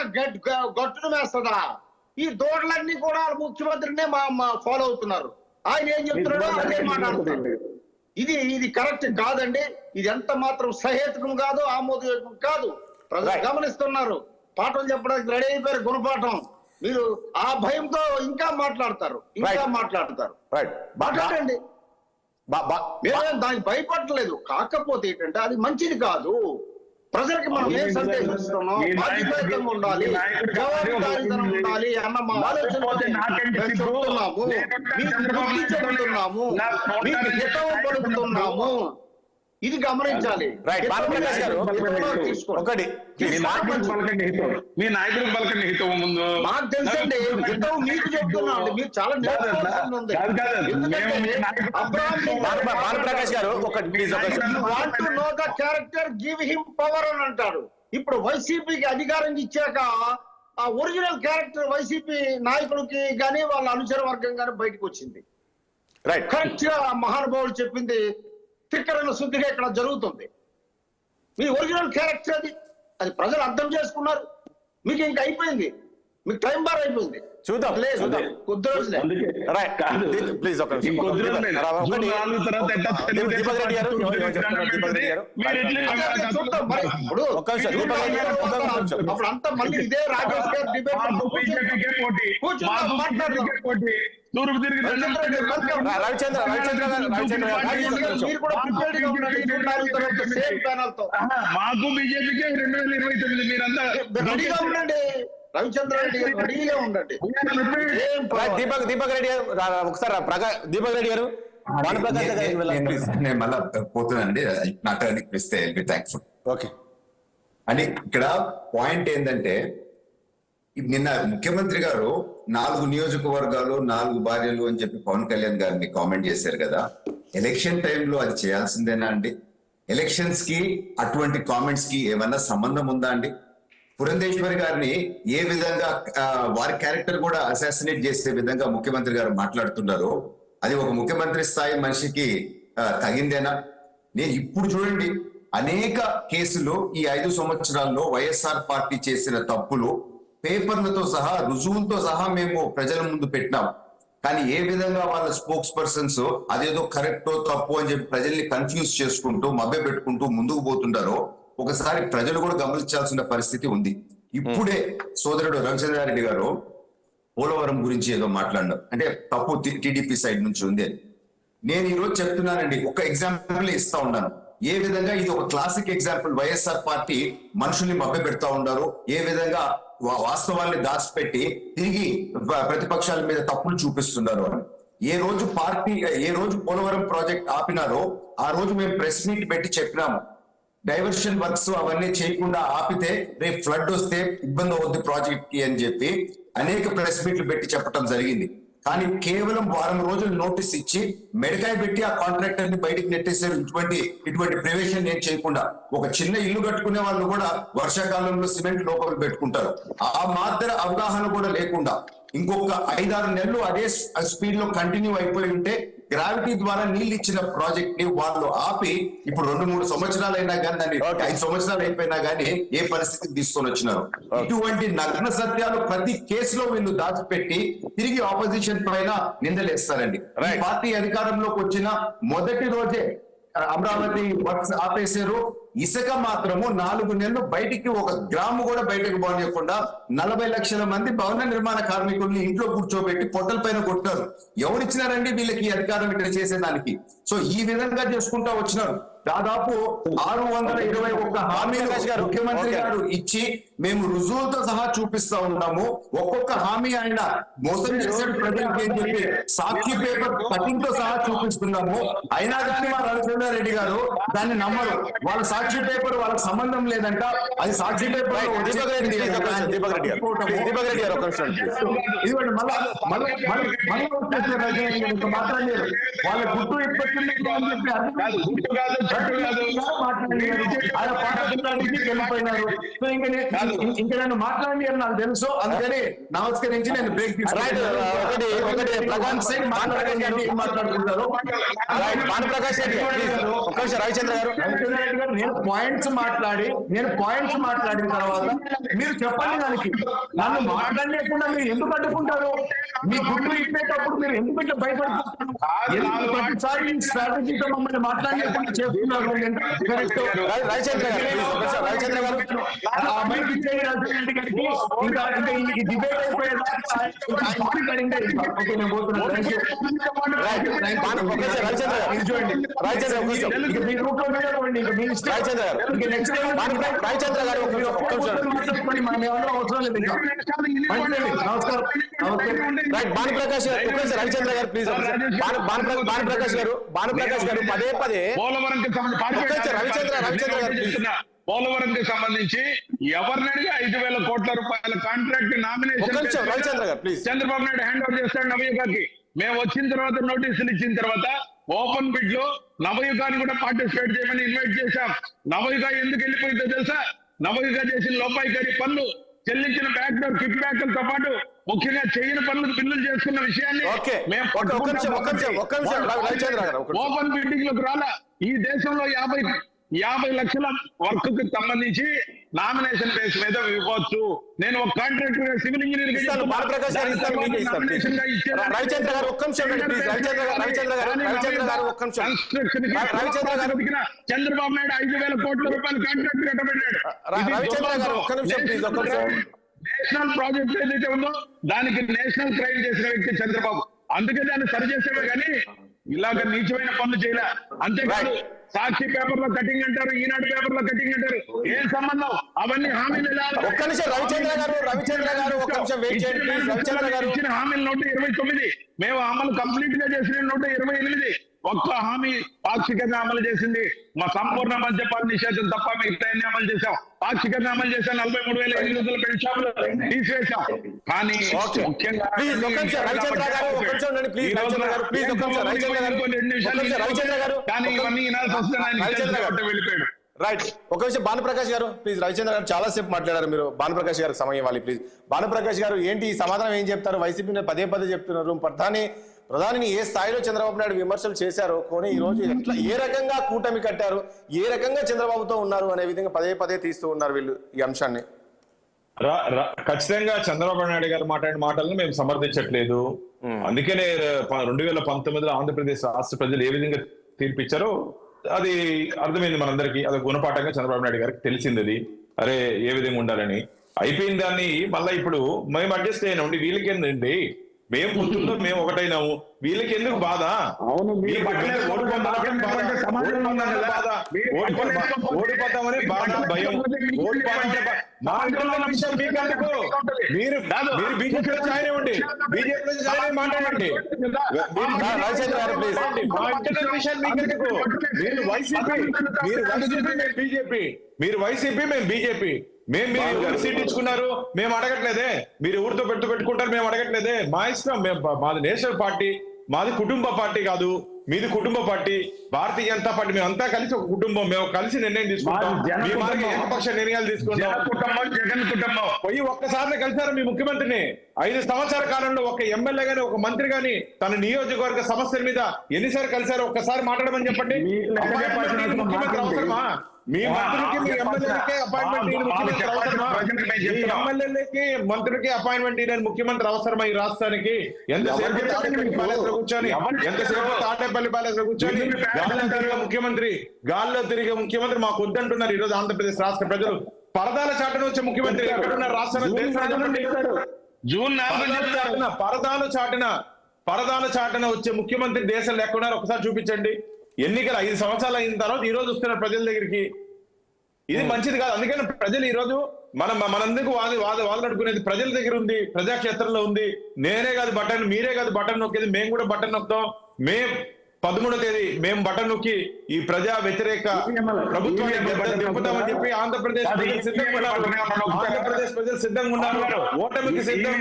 గట్టును వేస్తుందా? ఈ దూడలన్నీ కూడా ముఖ్యమంత్రినే ఫాలో అవుతున్నారు. ఆయన ఏం చెప్తున్నాడో అదే మాట్లాడుతున్నారు. ఇది కరెక్ట్ కాదండి. ఇది ఎంత మాత్రం సహేతుకం కాదు, ఆమోదయోగ్యం కాదు. ప్రజలు గమనిస్తున్నారు. పాఠం చెప్పడానికి రెడీ అయిపోయారు, గుణపాఠం. మీరు ఆ భయంతో ఇంకా మాట్లాడతారు. మాట్లాడండి. మేమేం దానికి భయపడలేదు. కాకపోతే ఏంటంటే అది మంచిది కాదు. ప్రజలకి మనం ఏం సందేశిస్తున్నాం? బాధ్యతాయుతంగా ఉండాలి, జవాబుదారీతనం ఉండాలి అన్న మా ఆలోచన చెప్తున్నాము. మీకు బుద్ధి చెబుతున్నాము, మీకు హితవు పలుకుతున్నాము. ఇది గమనించాలి. ఒకటి మీ నాయకుడికి పలకండి హితవు ముందు. మాకు తెలుసండి, హితవు మీకు చెప్తున్నాం. మీరు చాలా నేర్చుకోవాల్సింది ఉంది. భానుప్రకాష్ గారు ఒకటి please. Want to know the character, give him power అని అంటారు. ఇప్పుడు వైసీపీకి అధికారం ఇచ్చాక ఆ ఒరిజినల్ క్యారెక్టర్ వైసీపీ నాయకుడికి గానీ వాళ్ళ అనుచర వర్గం గానీ బయటకు వచ్చింది. కరెక్ట్ గా మహానుభావులు చెప్పింది తిక్కరన్న శుద్ధిగా ఇక్కడ జరుగుతుంది. మీ ఒరిజినల్ క్యారెక్టర్ అది ప్రజలు అర్థం చేసుకున్నారు. మీకు ఇంకా అయిపోయింది, మీకు టైం బార్ అయిపోయింది. చూద్దాం కొద్ది రోజులే. ప్లీజ్ ఒక దీపక్ రెడ్డి గారు అప్పుడు అంతా మళ్ళీ ఇదే రాజేష్ గారు డిబేట్ తూర్పు తిరిగి మాకు బీజేపీకి 2029 మీరంతా రెడీగా ఉండండి. రవిచంద్ర రెడ్డి గారు రెడీగా ఉండండి. దీపక్ రెడ్డి గారు ఒకసారి దీపక్ రెడ్డి గారు నేను మళ్ళా పోతున్నానండి. నా టర్న్ ఇస్తే థ్యాంక్ఫుల్. ఓకే అని ఇక్కడ పాయింట్ ఏంటంటే, నిన్న ముఖ్యమంత్రి గారు 4 నియోజకవర్గాలు 4 భార్యలు అని చెప్పి పవన్ కళ్యాణ్ గారిని కామెంట్ చేశారు కదా. ఎలక్షన్ టైంలో అది చేయాల్సిందేనా అండి? ఎలక్షన్స్ కి అటువంటి కామెంట్స్ కి ఏమన్నా సంబంధం ఉందా అండి? పురంధేశ్వరి గారిని ఏ విధంగా వారి క్యారెక్టర్ కూడా అసాసినేట్ చేసే విధంగా ముఖ్యమంత్రి గారు మాట్లాడుతున్నారు. అది ఒక ముఖ్యమంత్రి స్థాయి మనిషికి తగిందేనా? నేను ఇప్పుడు చూడండి, అనేక కేసులు ఈ 5 సంవత్సరాల్లో వైఎస్ఆర్ పార్టీ చేసిన తప్పులు పేపర్లతో సహా, రుజువులతో సహా మేము ప్రజల ముందు పెట్టినాం. కానీ ఏ విధంగా వాళ్ళ స్పోక్స్ పర్సన్స్ అదేదో కరెక్టో తప్పు అని చెప్పి ప్రజల్ని కన్ఫ్యూజ్ చేసుకుంటూ మభ్య పెట్టుకుంటూ ముందుకు పోతుంటారో ఒకసారి ప్రజలు కూడా గమనించాల్సిన పరిస్థితి ఉంది. ఇప్పుడే సోదరుడు రవిచంద్రారెడ్డి గారు పోలవరం గురించి ఏదో మాట్లాడినారు, అంటే తప్పు టీడీపీ సైడ్ నుంచి ఉంది. నేను ఈరోజు చెప్తున్నానండి, ఒక ఎగ్జాంపుల్ ఇస్తా ఉన్నాను. ఏ విధంగా ఇది ఒక క్లాసిక్ ఎగ్జాంపుల్. వైఎస్ఆర్ పార్టీ మనుషుల్ని మభ్య పెడతా ఉన్నారు, ఏ విధంగా వాస్తవాల్ని దాచిపెట్టి తిరిగి ప్రతిపక్షాల మీద తప్పులు చూపిస్తున్నారు అని. ఏ రోజు పోలవరం ప్రాజెక్ట్ ఆపినారో ఆ రోజు మేము ప్రెస్ మీట్ పెట్టి చెప్పినాము, డైవర్షన్ వర్క్స్ అవన్నీ చేయకుండా ఆపితే రేపు ఫ్లడ్ వస్తే ఇబ్బంది అవుద్ది ప్రాజెక్ట్ కి అని చెప్పి అనేక ప్రెస్ మీట్లు పెట్టి చెప్పడం జరిగింది. కానీ కేవలం వారం రోజులు నోటీస్ ఇచ్చి మెడకాయ పెట్టి ఆ కాంట్రాక్టర్ ని బయటికి నెట్టేసారు. ఇటువంటి ప్రివేషన్ ఏం చేయకుండా ఒక చిన్న ఇల్లు కట్టుకునే వాళ్ళు కూడా వర్షాకాలంలో సిమెంట్ లోపల పెట్టుకుంటారు. ఆ మాత్ర అవగాహన కూడా లేకుండా ఇంకొక 5-6 నెలలు అదే స్పీడ్ లో కంటిన్యూ అయిపోయి ఉంటే గ్రావిటీ ద్వారా నీళ్ళు ఇచ్చిన ప్రాజెక్ట్ ని వాళ్ళు ఆపి ఇప్పుడు 2-3 సంవత్సరాలు అయినా కానీ దాన్ని 5 సంవత్సరాలు అయిపోయినా కానీ ఏ పరిస్థితికి తీసుకొని వచ్చినారు. ఇటువంటి నగ్న సత్యాలు ప్రతి కేసులో వీళ్ళు దాచిపెట్టి తిరిగి ఆపోజిషన్ పైన నిందలేస్తారండి. ఈ పార్టీ అధికారంలోకి వచ్చిన మొదటి రోజే అమరావతి వర్క్స్ ఆపేశారు. ఇసుక మాత్రము 4 నెలలు బయటికి 1 గ్రాము కూడా బయటకు పోనీయకుండా 40 లక్షల మంది భవన నిర్మాణ కార్మికుల్ని ఇంట్లో కూర్చోబెట్టి పొట్టల పైన కొట్టారు. ఎవరిచ్చినారండి వీళ్ళకి అధికారం ఇక్కడ చేసేదానికి? సో ఈ విధంగా చేసుకుంటా వచ్చినారు. దాదాపు 621 హామీలు ముఖ్యమంత్రి గారు ఇచ్చి మేము రుజువులతో సహా చూపిస్తా ఉన్నాము. ఒక్కొక్క హామీ ఆయన మోసం చేశాడు ప్రజలకి అని చెప్పి సాక్షి పేపర్ కటింగ్ తో సహా చూపిస్తున్నాము. అయినా కానీ మా రవిచంద్రారెడ్డి గారు దాన్ని నమ్మరు. వాళ్ళ సాక్షి పేపర్ వాళ్ళకి సంబంధం లేదంట. అది సాక్షి పేపర్ మాట్లాడారు. వాళ్ళ గుర్తు ఇప్పటికీ ఆయన పాఠశాలకి వెళ్ళిపోయినారు. సో ఇంకా నన్ను మాట్లాడి అని నాకు తెలుసు. అందుకని నమస్కరించి నేను బ్రేక్ మాట్లాడుకుంటారు. రవిచంద్ర గారు నేను పాయింట్స్ మాట్లాడిన తర్వాత మీరు చెప్పండి. దానికి నన్ను మాట్లాడలేకుండా మీరు ఎందుకు అడ్డుకుంటారు? మీ గుడ్లు ఇప్పేటప్పుడు మీరు ఎందుకు ఇట్లా భయపడుతున్నారు? ప్రతిసారి ఈ స్ట్రాటజీతో మమ్మల్ని మాట్లాడలేకుండా చేస్తున్నారు. భానుప్రకాష్ గారు ప్లీజ్. భానుప్రకాష్ గారు పదే పదే పోలవరంకి సంబంధించి ఎవరినడిగా 5,000 కోట్ల రూపాయల contract nomination Chandrababu Naidu hand over చేస్తాడు నవయుగాకి. మేము వచ్చిన తర్వాత నోటీసులు ఇచ్చిన తర్వాత ఓపెన్ బిడ్ లో నవయుగాని కూడా పార్టిసిపేట్ చేయమని ఇన్వైట్ చేశాం. నవయుగ ఎందుకు వెళ్ళిపోయిందో తెలుసా? నవయుగ చేసిన లోపాయికారి పనులు, చెల్లించిన బ్యాక్ డోర్ కిక్ బ్యాక్లతో పాటు ముఖ్యంగా చేయని పనులకు బిల్లులు చేసుకున్న విషయాన్ని ఓపెన్ బిల్డింగ్ లకు రాలా. ఈ దేశంలో 50 లక్షల వర్క్ కి సంబంధించి నామినేషన్ బేస్ మీద ఇవ్వచ్చు. నేను ఒక contractor civil engineer Chandrababu Naidu 5,000 కోట్ల రూపాయల కాంట్రాక్ట్ కట్టబెట్టాడు. నేషనల్ ప్రాజెక్ట్ ఏదైతే ఉందో దానికి నేషనల్ క్రైమ్ చేసిన వ్యక్తి చంద్రబాబు. అందుకే దాన్ని సరి చేసేవే కానీ ఇలాగ నీచమైన పనులు చేయలే. అంతేకాదు సాక్షి పేపర్ లో కటింగ్ అంటారు, ఈనాడు పేపర్ లో కటింగ్ అంటారు. ఏం సంబంధం? అవన్నీ హామీలు ఇచ్చిన హామీలు 129, మేము అమలు కంప్లీట్ గా చేసిన 128. ఒక్క హామీ పాక్షికంగా అమలు చేసింది మా సంపూర్ణ మద్యపాన నిషేధం తప్ప మిగతా అమలు చేశాం. పాక్షికంగా అమలు చేశాం. 43,800 పెన్షన్లు తీసివేశాం. కానీ ముఖ్యంగా కానీ ఇవన్నీ వెళ్ళిపోయాడు. రైట్, ఒక విషయం భానుప్రకాష్ గారు ప్లీజ్. రవిచంద్ర గారు చాలా సేపు మాట్లాడారు, మీరు భానుప్రకాష్ గారికి సమయం ఇవ్వాలి ప్లీజ్. భానుప్రకాష్ గారు ఏంటి ఈ సమాధానం ఏం చెప్తారు? వైసీపీ పదే చెప్తున్నారు. ప్రధానిని ఏ స్థాయిలో చంద్రబాబు నాయుడు విమర్శలు చేశారో కొని ఈ రోజు ఎట్లా ఏ రకంగా కూటమి కట్టారు, ఏ రకంగా చంద్రబాబుతో ఉన్నారు అనే విధంగా పదే తీస్తూ ఉన్నారు వీళ్ళు ఈ అంశాన్ని. ఖచ్చితంగా చంద్రబాబు నాయుడు గారు మాట్లాడిన మాటలను మేము సమర్థించట్లేదు. అందుకనే 2019లో ఆంధ్రప్రదేశ్ రాష్ట్ర ప్రజలు ఏ విధంగా తీర్పిచ్చారో అది అర్థమైంది మనందరికీ. అది గుణపాఠంగా చంద్రబాబు నాయుడు గారికి తెలిసింది. అది అరే ఏ విధంగా ఉండాలని అయిపోయిన దాన్ని మళ్ళీ ఇప్పుడు మేము అడ్జస్ట్ అయినామండి. వీళ్ళకి ఏంటండి, మేము పొద్దుల్లో మేము ఒకటైనాము, వీళ్ళకి ఎందుకు బాధ? ఓడిపోతామని బాధ, భయం. మీరు బీజేపీలో జాయిన్ అవ్వండి, బీజేపీలో జాయిన్ అయ్యి మాట్లాడండి. మీరు వైసీపీ మేము బీజేపీ. మేము సీట్ ఇచ్చుకున్నారు, మేము అడగట్లేదే. మీరు ఊరితో పెట్టుకుంటారు, మేము అడగట్లేదే. మా ఇష్టం. మాది నేషనల్ పార్టీ, మాది కుటుంబ పార్టీ కాదు. మీది కుటుంబ పార్టీ, భారతీయ జనతా పార్టీ, మేమంతా కలిసి ఒక కుటుంబం, మేము కలిసి నిర్ణయం తీసుకుంటాం, మీ మార్గం ఏకపక్ష నిర్ణయాలు తీసుకుంటాం. జగన్ కుటుంబం పోయి ఒక్కసారి కలిసారు మీ ముఖ్యమంత్రిని. 5 సంవత్సరాల కాలంలో ఒక ఎమ్మెల్యే గాని ఒక మంత్రి గాని తన నియోజకవర్గ సమస్యల మీద ఎన్నిసార్లు కలిసారు? ఒక్కసారి మాట్లాడమని చెప్పండి. అపాయింట్మెంట్ ముఖ్యమంత్రి అవసరమా? మీ మంత్రులకి మీ ఎమ్మెల్యేలకే అపాయింట్మెంట్ ముఖ్యమంత్రి అవసరమా? మీ ఎమ్మెల్యేలకి మంత్రులకి అపాయింట్మెంట్ ఇవ్వని ముఖ్యమంత్రి అవసరమా ఈ రాష్ట్రానికి? ఎంతసేపు తాడేపల్లి ప్యాలెస్ లో కూర్చొని, ఎంతసేపు తాడేపల్లి ప్యాలెస్ లో కూర్చొని గాల్లో తిరిగే ముఖ్యమంత్రి మాకు వద్దంటున్నారు ఈ రోజు ఆంధ్రప్రదేశ్ రాష్ట్ర ప్రజలు. పరదాల చాటున వచ్చే ముఖ్యమంత్రి ఎక్కడున్నారు రాష్ట్రానికి? జూన్ 4 పరదాల చాటున వచ్చే ముఖ్యమంత్రి దేశంలో ఎక్కడున్నారు ఒకసారి చూపించండి. ఎన్నికలు 5 సంవత్సరాలు అయిన తర్వాత ఈ రోజు వస్తున్నారు ప్రజల దగ్గరికి. ఇది మంచిది కాదు. అందుకని ప్రజలు ఈ రోజు మనందుకు వాదనడుకునేది ప్రజల దగ్గర ఉంది, ప్రజాక్షేత్రంలో ఉంది. నేనే కాదు బటన్, మీరే కాదు బటన్ నొక్కేది, మేము కూడా బటన్ నొక్కుతాం. మే 13వ తేదీ మేము బటన్ నొక్కి ఈ ప్రజా వ్యతిరేక ప్రభుత్వాన్ని తిప్పుతామని చెప్పి ఆంధ్రప్రదేశ్ ప్రజలు సిద్ధంగా ఉన్నారు. ఆంధ్రప్రదేశ్ ప్రజలు సిద్ధంగా ఉన్నారు. ఓటమికి సిద్ధంగా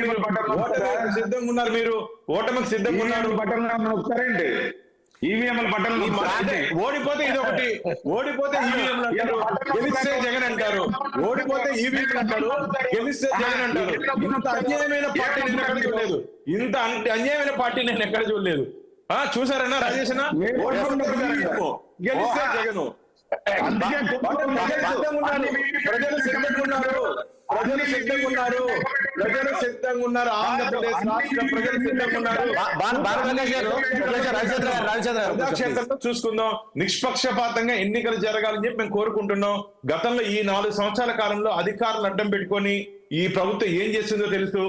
ఉన్నారు. మీరు ఓటమికి సిద్ధంగా ఉన్నారు. ఈవీఎంల బటన్ ఓడిపోతే ఇదొకటి, ఓడిపోతే ఈవీఎంలు అంటారు, గెలిస్తే జగన్ అంటారు. ఓడిపోతే ఈవీఎంలు అంటారు, గెలిస్తే జగన్ అంటారు. ఇంత అన్యాయమైన పార్టీ నేను ఎక్కడ చూడలేదు. ఇంత అన్యాయమైన పార్టీ నేను ఎక్కడ చూడలేదు. చూసారన్నా రాజేష్ అన్న? గెలిస్తే జగన్. ప్రజలు సిద్ధంగా ఉన్నారు. ఆంధ్రప్రదేశ్ రాష్ట్ర ప్రజలు సిద్ధంగా ఉన్నారు. ప్రజాక్షేత్రంలో చూసుకుందాం. నిష్పక్షపాతంగా ఎన్నికలు జరగాలని చెప్పి మేము కోరుకుంటున్నాం. గతంలో ఈ 4 సంవత్సరాల కాలంలో అధికారులు అడ్డం పెట్టుకొని ఈ ప్రభుత్వం ఏం చేసిందో తెలుసు.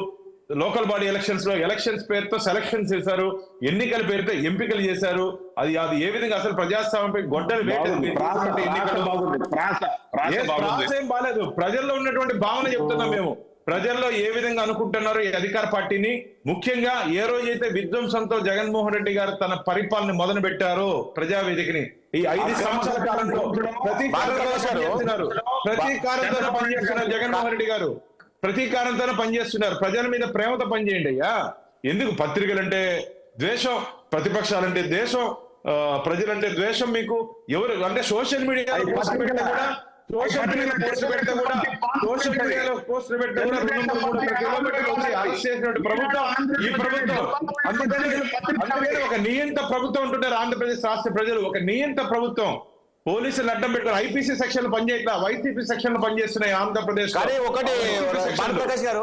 లోకల్ బాడీ ఎలక్షన్స్ లో ఎలక్షన్స్ పేరుతో సెలక్షన్స్ చేశారు, ఎన్నికల పేరుతో ఎంపికలు చేశారు. అది ఏ విధంగా అసలు ప్రజాస్వామ్యంపై గొడ్డలు వేయలేదు. ఏం బాలేదు. ప్రజల్లో ఉన్నటువంటి భావన చెప్తున్నాం మేము. ప్రజల్లో ఏ విధంగా అనుకుంటున్నారో ఈ అధికార పార్టీని, ముఖ్యంగా ఏ రోజైతే విధ్వంసంతో జగన్మోహన్ రెడ్డి గారు తన పరిపాలన మొదలు పెట్టారో ప్రజావేదికని, ఈ 5 సంవత్సరాల కాలంలో ప్రతీకారంతో పనిచేస్తున్నారు జగన్మోహన్ రెడ్డి గారు. ప్రతీకారంతో పనిచేస్తున్నారు. ప్రజల మీద ప్రేమతో పనిచేయండి అయ్యా. ఎందుకు పత్రికలంటే ద్వేషం, ప్రతిపక్షాలంటే ద్వేషం, ప్రజలంటే ద్వేషం మీకు? ఎవరు అంటే సోషల్ మీడియాలో పోస్ట్ పెడితే కూడా 2-3 కిలోమీటర్లు వచ్చి అరెస్ట్ చేసినటువంటి ప్రభుత్వం ఈ ప్రభుత్వం. అందుకని ఒక నియంత ప్రభుత్వం ఉంటున్నారు ఆంధ్రప్రదేశ్ రాష్ట్ర ప్రజలు. ఒక నియంత ప్రభుత్వం. పోలీసులు అడ్డం పెట్టుకుని ఐపీసీ సెక్షన్ పనిచేయట్లా, వైసీపీ సెక్షన్ పనిచేస్తున్నాయి ఆంధ్రప్రదేశ్. ఆంధ్రప్రదేశ్ లో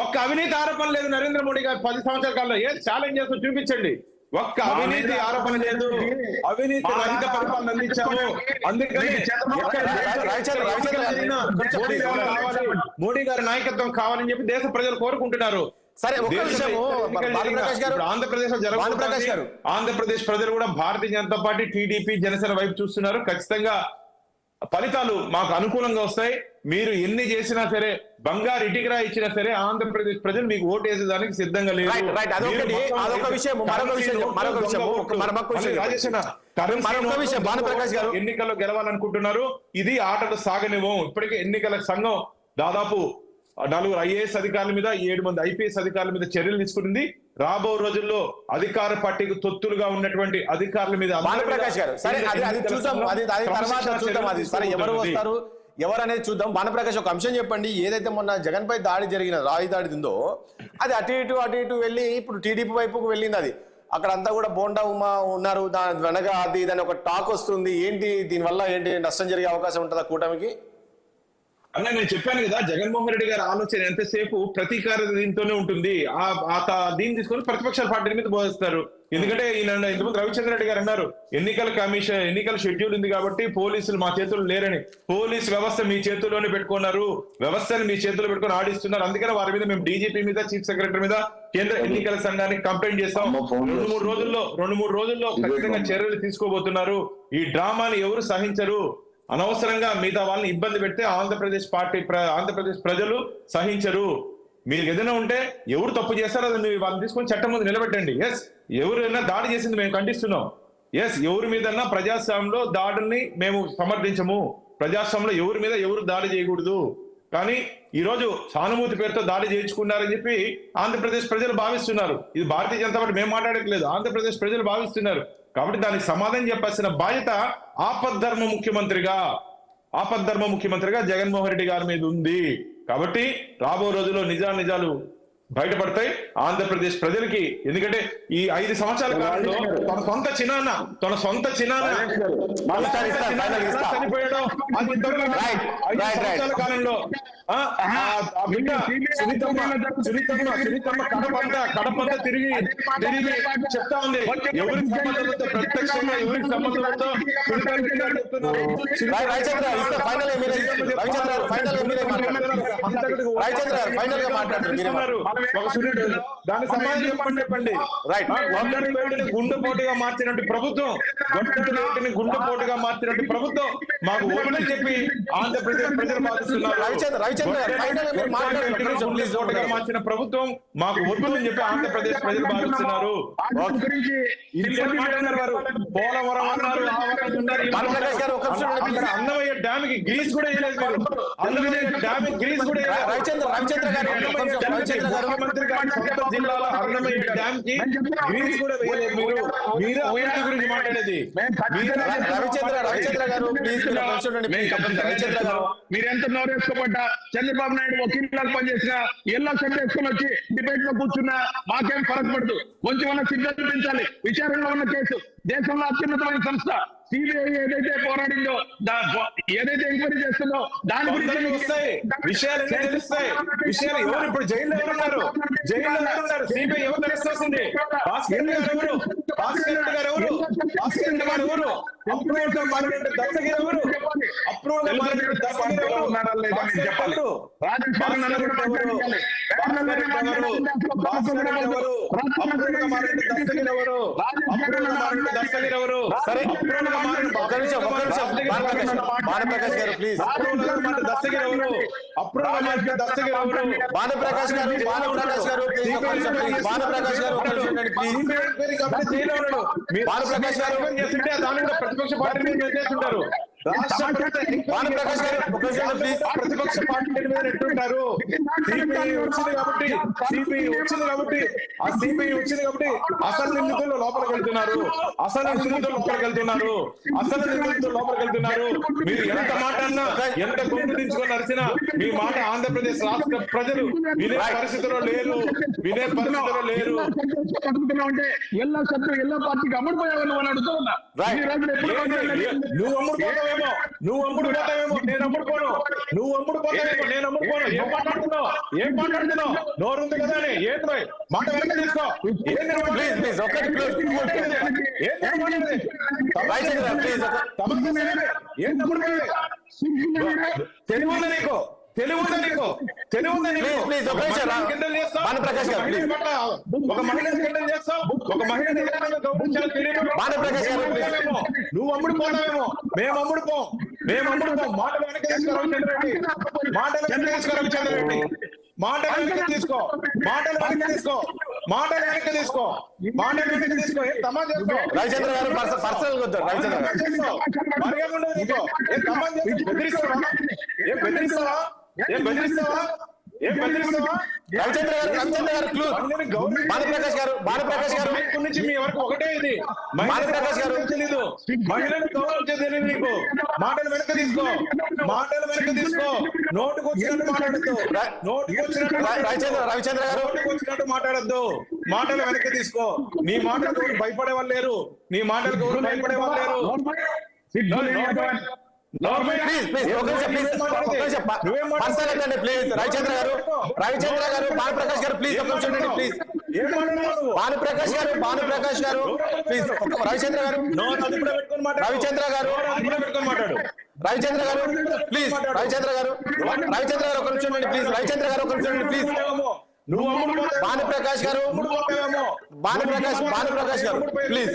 ఒక్క అవినీతి ఆరోపణ లేదు నరేంద్ర మోడీ గారు 10 సంవత్సరాల కాలంలో. ఏ ఛాలెంజ్ చేస్తూ చూపించండి. ఒక్క అవినీతి ఆరోపణ లేదు. అవినీతి రహిత పరిపాలన అందించాము. అందుకని మోడీ గారి నాయకత్వం కావాలని చెప్పి దేశ ప్రజలు కోరుకుంటున్నారు. సరే, ఆంధ్రప్రదేశ్ లో జరుగుతుంది. ఆంధ్రప్రదేశ్ ప్రజలు కూడా భారతీయ జనతా పార్టీ, టీడీపీ, జనసేన వైపు చూస్తున్నారు. ఖచ్చితంగా ఫలితాలు మాకు అనుకూలంగా వస్తాయి. మీరు ఎన్ని చేసినా సరే, బంగారు ఇటుకరా ఇచ్చినా సరే, ఆంధ్రప్రదేశ్ ప్రజలు మీకు ఓటు వేసేదానికి సిద్ధంగా లేదు. ఎన్నికల్లో గెలవాలనుకుంటున్నారు. ఇది ఆటలు సాగనివ్వం. ఇప్పటికే ఎన్నికల సంఘం దాదాపు 4 ఐఏఎస్ అధికారుల మీద, 7 మంది ఐపీఎస్ అధికారుల మీద చర్యలు తీసుకుంటుంది. రాబో రోజుల్లో అధికార పార్టీకి తొత్తులుగా ఉన్నటువంటి అధికారుల మీద ఎవరు అనేది చూద్దాం. భానుప్రకాష్, ఒక అంశం చెప్పండి. ఏదైతే మొన్న జగన్ పై దాడి జరిగిన రాయి దాడి ఉందో అది అటు ఇటు వెళ్ళి ఇప్పుడు టీడీపీ వైపుకు వెళ్ళింది. అది అక్కడంతా కూడా బోండా ఉమా ఉన్నారు. దాని వెనక దాని ఒక టాక్ వస్తుంది. ఏంటి దీనివల్ల ఏంటి నష్టం జరిగే అవకాశం ఉంటుందా కూటమికి? అన్న, నేను చెప్పాను కదా, జగన్మోహన్ రెడ్డి గారి ఆలోచన ఎంతసేపు ప్రతీకార దీంతోనే ఉంటుంది. దీన్ని తీసుకొని ప్రతిపక్షాల పార్టీ మీద బోధిస్తారు. ఎందుకంటే ఇంతకుముందు రవిచంద్ర రెడ్డి గారు అన్నారు, ఎన్నికల షెడ్యూల్ ఉంది కాబట్టి పోలీసులు మా చేతుల్లో లేరని. పోలీస్ వ్యవస్థ మీ చేతుల్లోనే పెట్టుకున్నారు, వ్యవస్థను మీ చేతుల్లో పెట్టుకుని ఆడిస్తున్నారు. అందుకనే వారి మీద మేము డీజీపీ మీద, చీఫ్ సెక్రటరీ మీద, కేంద్ర ఎన్నికల సంఘానికి కంప్లైంట్ చేస్తాం. 2-3 రోజుల్లో ఖచ్చితంగా చర్యలు తీసుకోబోతున్నారు. ఈ డ్రామాని ఎవరు సహించరు. అనవసరంగా మిగతా వాళ్ళని ఇబ్బంది పెడితే ఆంధ్రప్రదేశ్ ప్రజలు సహించరు. మీకు ఏదైనా ఉంటే ఎవరు తప్పు చేస్తారో అది వాళ్ళని తీసుకొని చట్టం ముందు నిలబెట్టండి. ఎస్, ఎవరైనా దాడి చేసింది మేము ఖండిస్తున్నాం. ఎస్, ఎవరి మీదన్నా ప్రజాస్వామ్యంలో దాడుల్ని మేము సమర్థించము. ప్రజాస్వామ్యంలో ఎవరి మీద ఎవరు దాడి చేయకూడదు. కానీ ఈ రోజు సానుభూతి పేరుతో దాడి చేయించుకున్నారని చెప్పి ఆంధ్రప్రదేశ్ ప్రజలు భావిస్తున్నారు. ఇది భారతీయ జనతా పార్టీ మేము మాట్లాడట్లేదు, ఆంధ్రప్రదేశ్ ప్రజలు భావిస్తున్నారు. కాబట్టి దానికి సమాధానం చెప్పాల్సిన బాధ్యత ఆపద్ధర్మ ముఖ్యమంత్రిగా జగన్మోహన్ రెడ్డి గారి మీద ఉంది. కాబట్టి రాబో రోజుల్లో నిజాలు బయటపడతాయి ఆంధ్రప్రదేశ్ ప్రజలకి. ఎందుకంటే ఈ 5 సంవత్సరాల కాలంలో తన సొంత చిన్నాన్న చనిపోయాడో అది ఇంతవరకు 5 సంవత్సరాల కాలంలో ఆ బిడ్డ సునీతమ్మ కడపంతా తిరిగి చెప్తా ఉంది ఎవరికి సంబంధంతో, ప్రత్యక్షంగా ఎవరికి సంబంధంతో దాని సమాధానం చెప్పండి. గుండెపోటుగా మార్చినట్టు ప్రభుత్వం, గుండెపోటుగా మార్చినట్టు ప్రభుత్వం మాకు ఓట్లని చెప్పి ఆంధ్రప్రదేశ్ ప్రజలు భావిస్తున్నారు. మార్చిన ప్రభుత్వం మాకు వద్దు అని చెప్పి ఆంధ్రప్రదేశ్ ప్రజలు భావిస్తున్నారు. పోలవరం అన్నారు, అన్నమయ్య డ్యామ్ కి గ్రీస్ కూడా వేయలేదు మీరు. అన్నమయ్య డ్యామ్ కి గ్రీస్ కూడా ముఖ్యమంత్రి గారి సొంత జిల్లాలో అన్నమయ్య డ్యామ్ కి గ్రీస్ కూడా వేయలేదు మీరు. మీరు అభివృద్ధి గురించి మాట్లాడేది. మీరెంత నోరేసుకోబడ్డా చంద్రబాబు నాయుడు వకీల్లాగా పనిచేసిన ఎల్లో షర్ట్ వేసుకొని వచ్చి డిబేట్ లో కూర్చున్నా మాకేం ఫరక్ పడదు. కొంచెం సిద్ధం పెంచాలి. విచారణలో ఉన్న కేసు దేశంలో అత్యున్నతమైన సంస్థ సిబిఐ ఏదైతే పోరాడిందో, ఏదైతే ఎంక్వైరీ చేస్తుందో దాని గురించి విషయాలు తెలుస్తాయి. విషయాలు ఎవరు ఇప్పుడు జైల్లో ఎవరున్నారు? సిబిఐ ఎవరు తెలుస్తుంది? భాస్కర్ రెడ్డి గారు ఎవరు? అప్రూవ్డ్ మారినట్టు దస్తగిరి ఎవరు? ప్రతిపక్ష పార్టీ చేస్తుంటారు. ప్రతిపక్ష పార్టీ మీద ఎట్టుంటారు? సిబిఐ వచ్చింది కాబట్టి అసలు నిందితులు లోపలికి వెళ్తున్నారు. మీరు ఎంత మాట అన్నా, ఎంత గొంతు దించుకొని నడిచినా మీ మాట ఆంధ్రప్రదేశ్ రాష్ట్ర ప్రజలు వినే పరిస్థితిలో లేరు. అంటే ఎల్లో పార్టీకి అమ్ముడుపోయావు నువ్వు అని అడుగుతూ ఉన్నా. నువ్వు అమ్ముడుపోతావేమో, నేను అమ్ముడుపోను. ఏం మాట్లాడుతున్నావు? నోరుంది కదా అని ఏంటి మాట వెనక తీసుకో. తెలివుందా నీకు? ఒక మహిళను కిండల్ చేస్తావు, ఒక మహిళని నువ్వు అమ్ముడుపోతావేమో, మేము అమ్ముడుపోం. మాటలు వెనక్కి తీసుకో. ఏం తమా చేస్తావు? రవిచంద్ర గారు పర్సనల్ బెదిరిస్తావా? రవిచంద్ర గారు నుంచి మీ వరకు ఒకటే ఇది. భానుప్రకాష్ గారు తెలీదు, మహిళను గౌరవించే తెలియదు నీకు. మాటలు వెనక తీసుకో. నోటుకు వచ్చినట్టు మాట్లాడద్దు. రవిచంద్ర గారు వచ్చినట్టు మాట్లాడద్దు. మాటలు వెనక తీసుకో. నీ మాటలకు ఎవరు భయపడే వాళ్ళు లేరు. రవిచంద్ర గారు భానుప్రకాష్ గారు ప్లీజ్ భానుప్రకాష్ గారు ప్లీజ్ రవిచంద్ర గారు ప్లీజ్ ఒక నిమిషం ప్లీజ్ ప్లీజ్ భానుప్రకాష్ గారు ప్లీజ్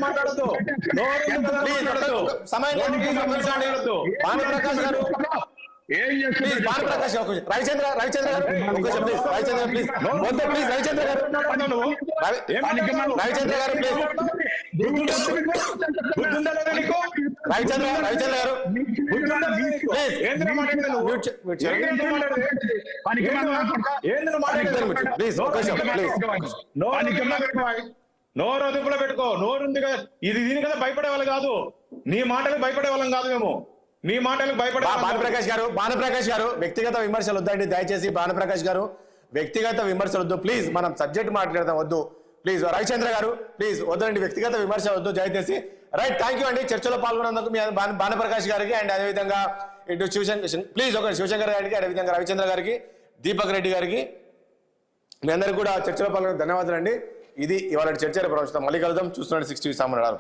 మాట్లాడద్దు. సమయం భానుప్రకాష్ గారు ఏం ప్లీజ్ చేస్తున్నారు భానుప్రకాష్ గారు రవిచంద్ర గారు ప్లీజ్ రవిచంద్ర ప్లీజ్ వద్దు ప్లీజ్ రవిచంద్ర గారు రవిచంద్ర గారు ప్లీజ్ రవిచంద్ర గారు ప్లీజ్ నోరు అదుపులో పెట్టుకో. నోరు ఉంది కదా, ఇది దీని కదా భయపడే వాళ్ళు కాదు, నీ మాటలకు భయపడే వాళ్ళం కాదు మేము, నీ మాటలకు భయపడే. భానుప్రకాష్ గారు వ్యక్తిగత విమర్శలు వద్దండి దయచేసి. భానుప్రకాష్ గారు వ్యక్తిగత విమర్శలు వద్దు ప్లీజ్, మనం సబ్జెక్ట్ మాట్లాడదాం వద్దు ప్లీజ్. రవిచంద్ర గారు ప్లీజ్ వద్దండి, వ్యక్తిగత విమర్శ వద్దు దయచేసి. రైట్, థ్యాంక్ యూ అండి. చర్చలో పాల్గొన్నందుకు మీ భానుప్రకాష్ గారికి అండ్ అదేవిధంగా ఇటు ప్లీజ్ ఒక శివశంకర్ గారికి, అదేవిధంగా రవిచంద్ర గారికి, దీపక్ రెడ్డి గారికి, మీ అందరికీ కూడా చర్చలో పాల్గొన్న ధన్యవాదాలు అండి. ఇది ఇవాళ చర్చ. మళ్ళీ కలుద్దాం. చూస్తున్నాడు 60 సామాన్లు.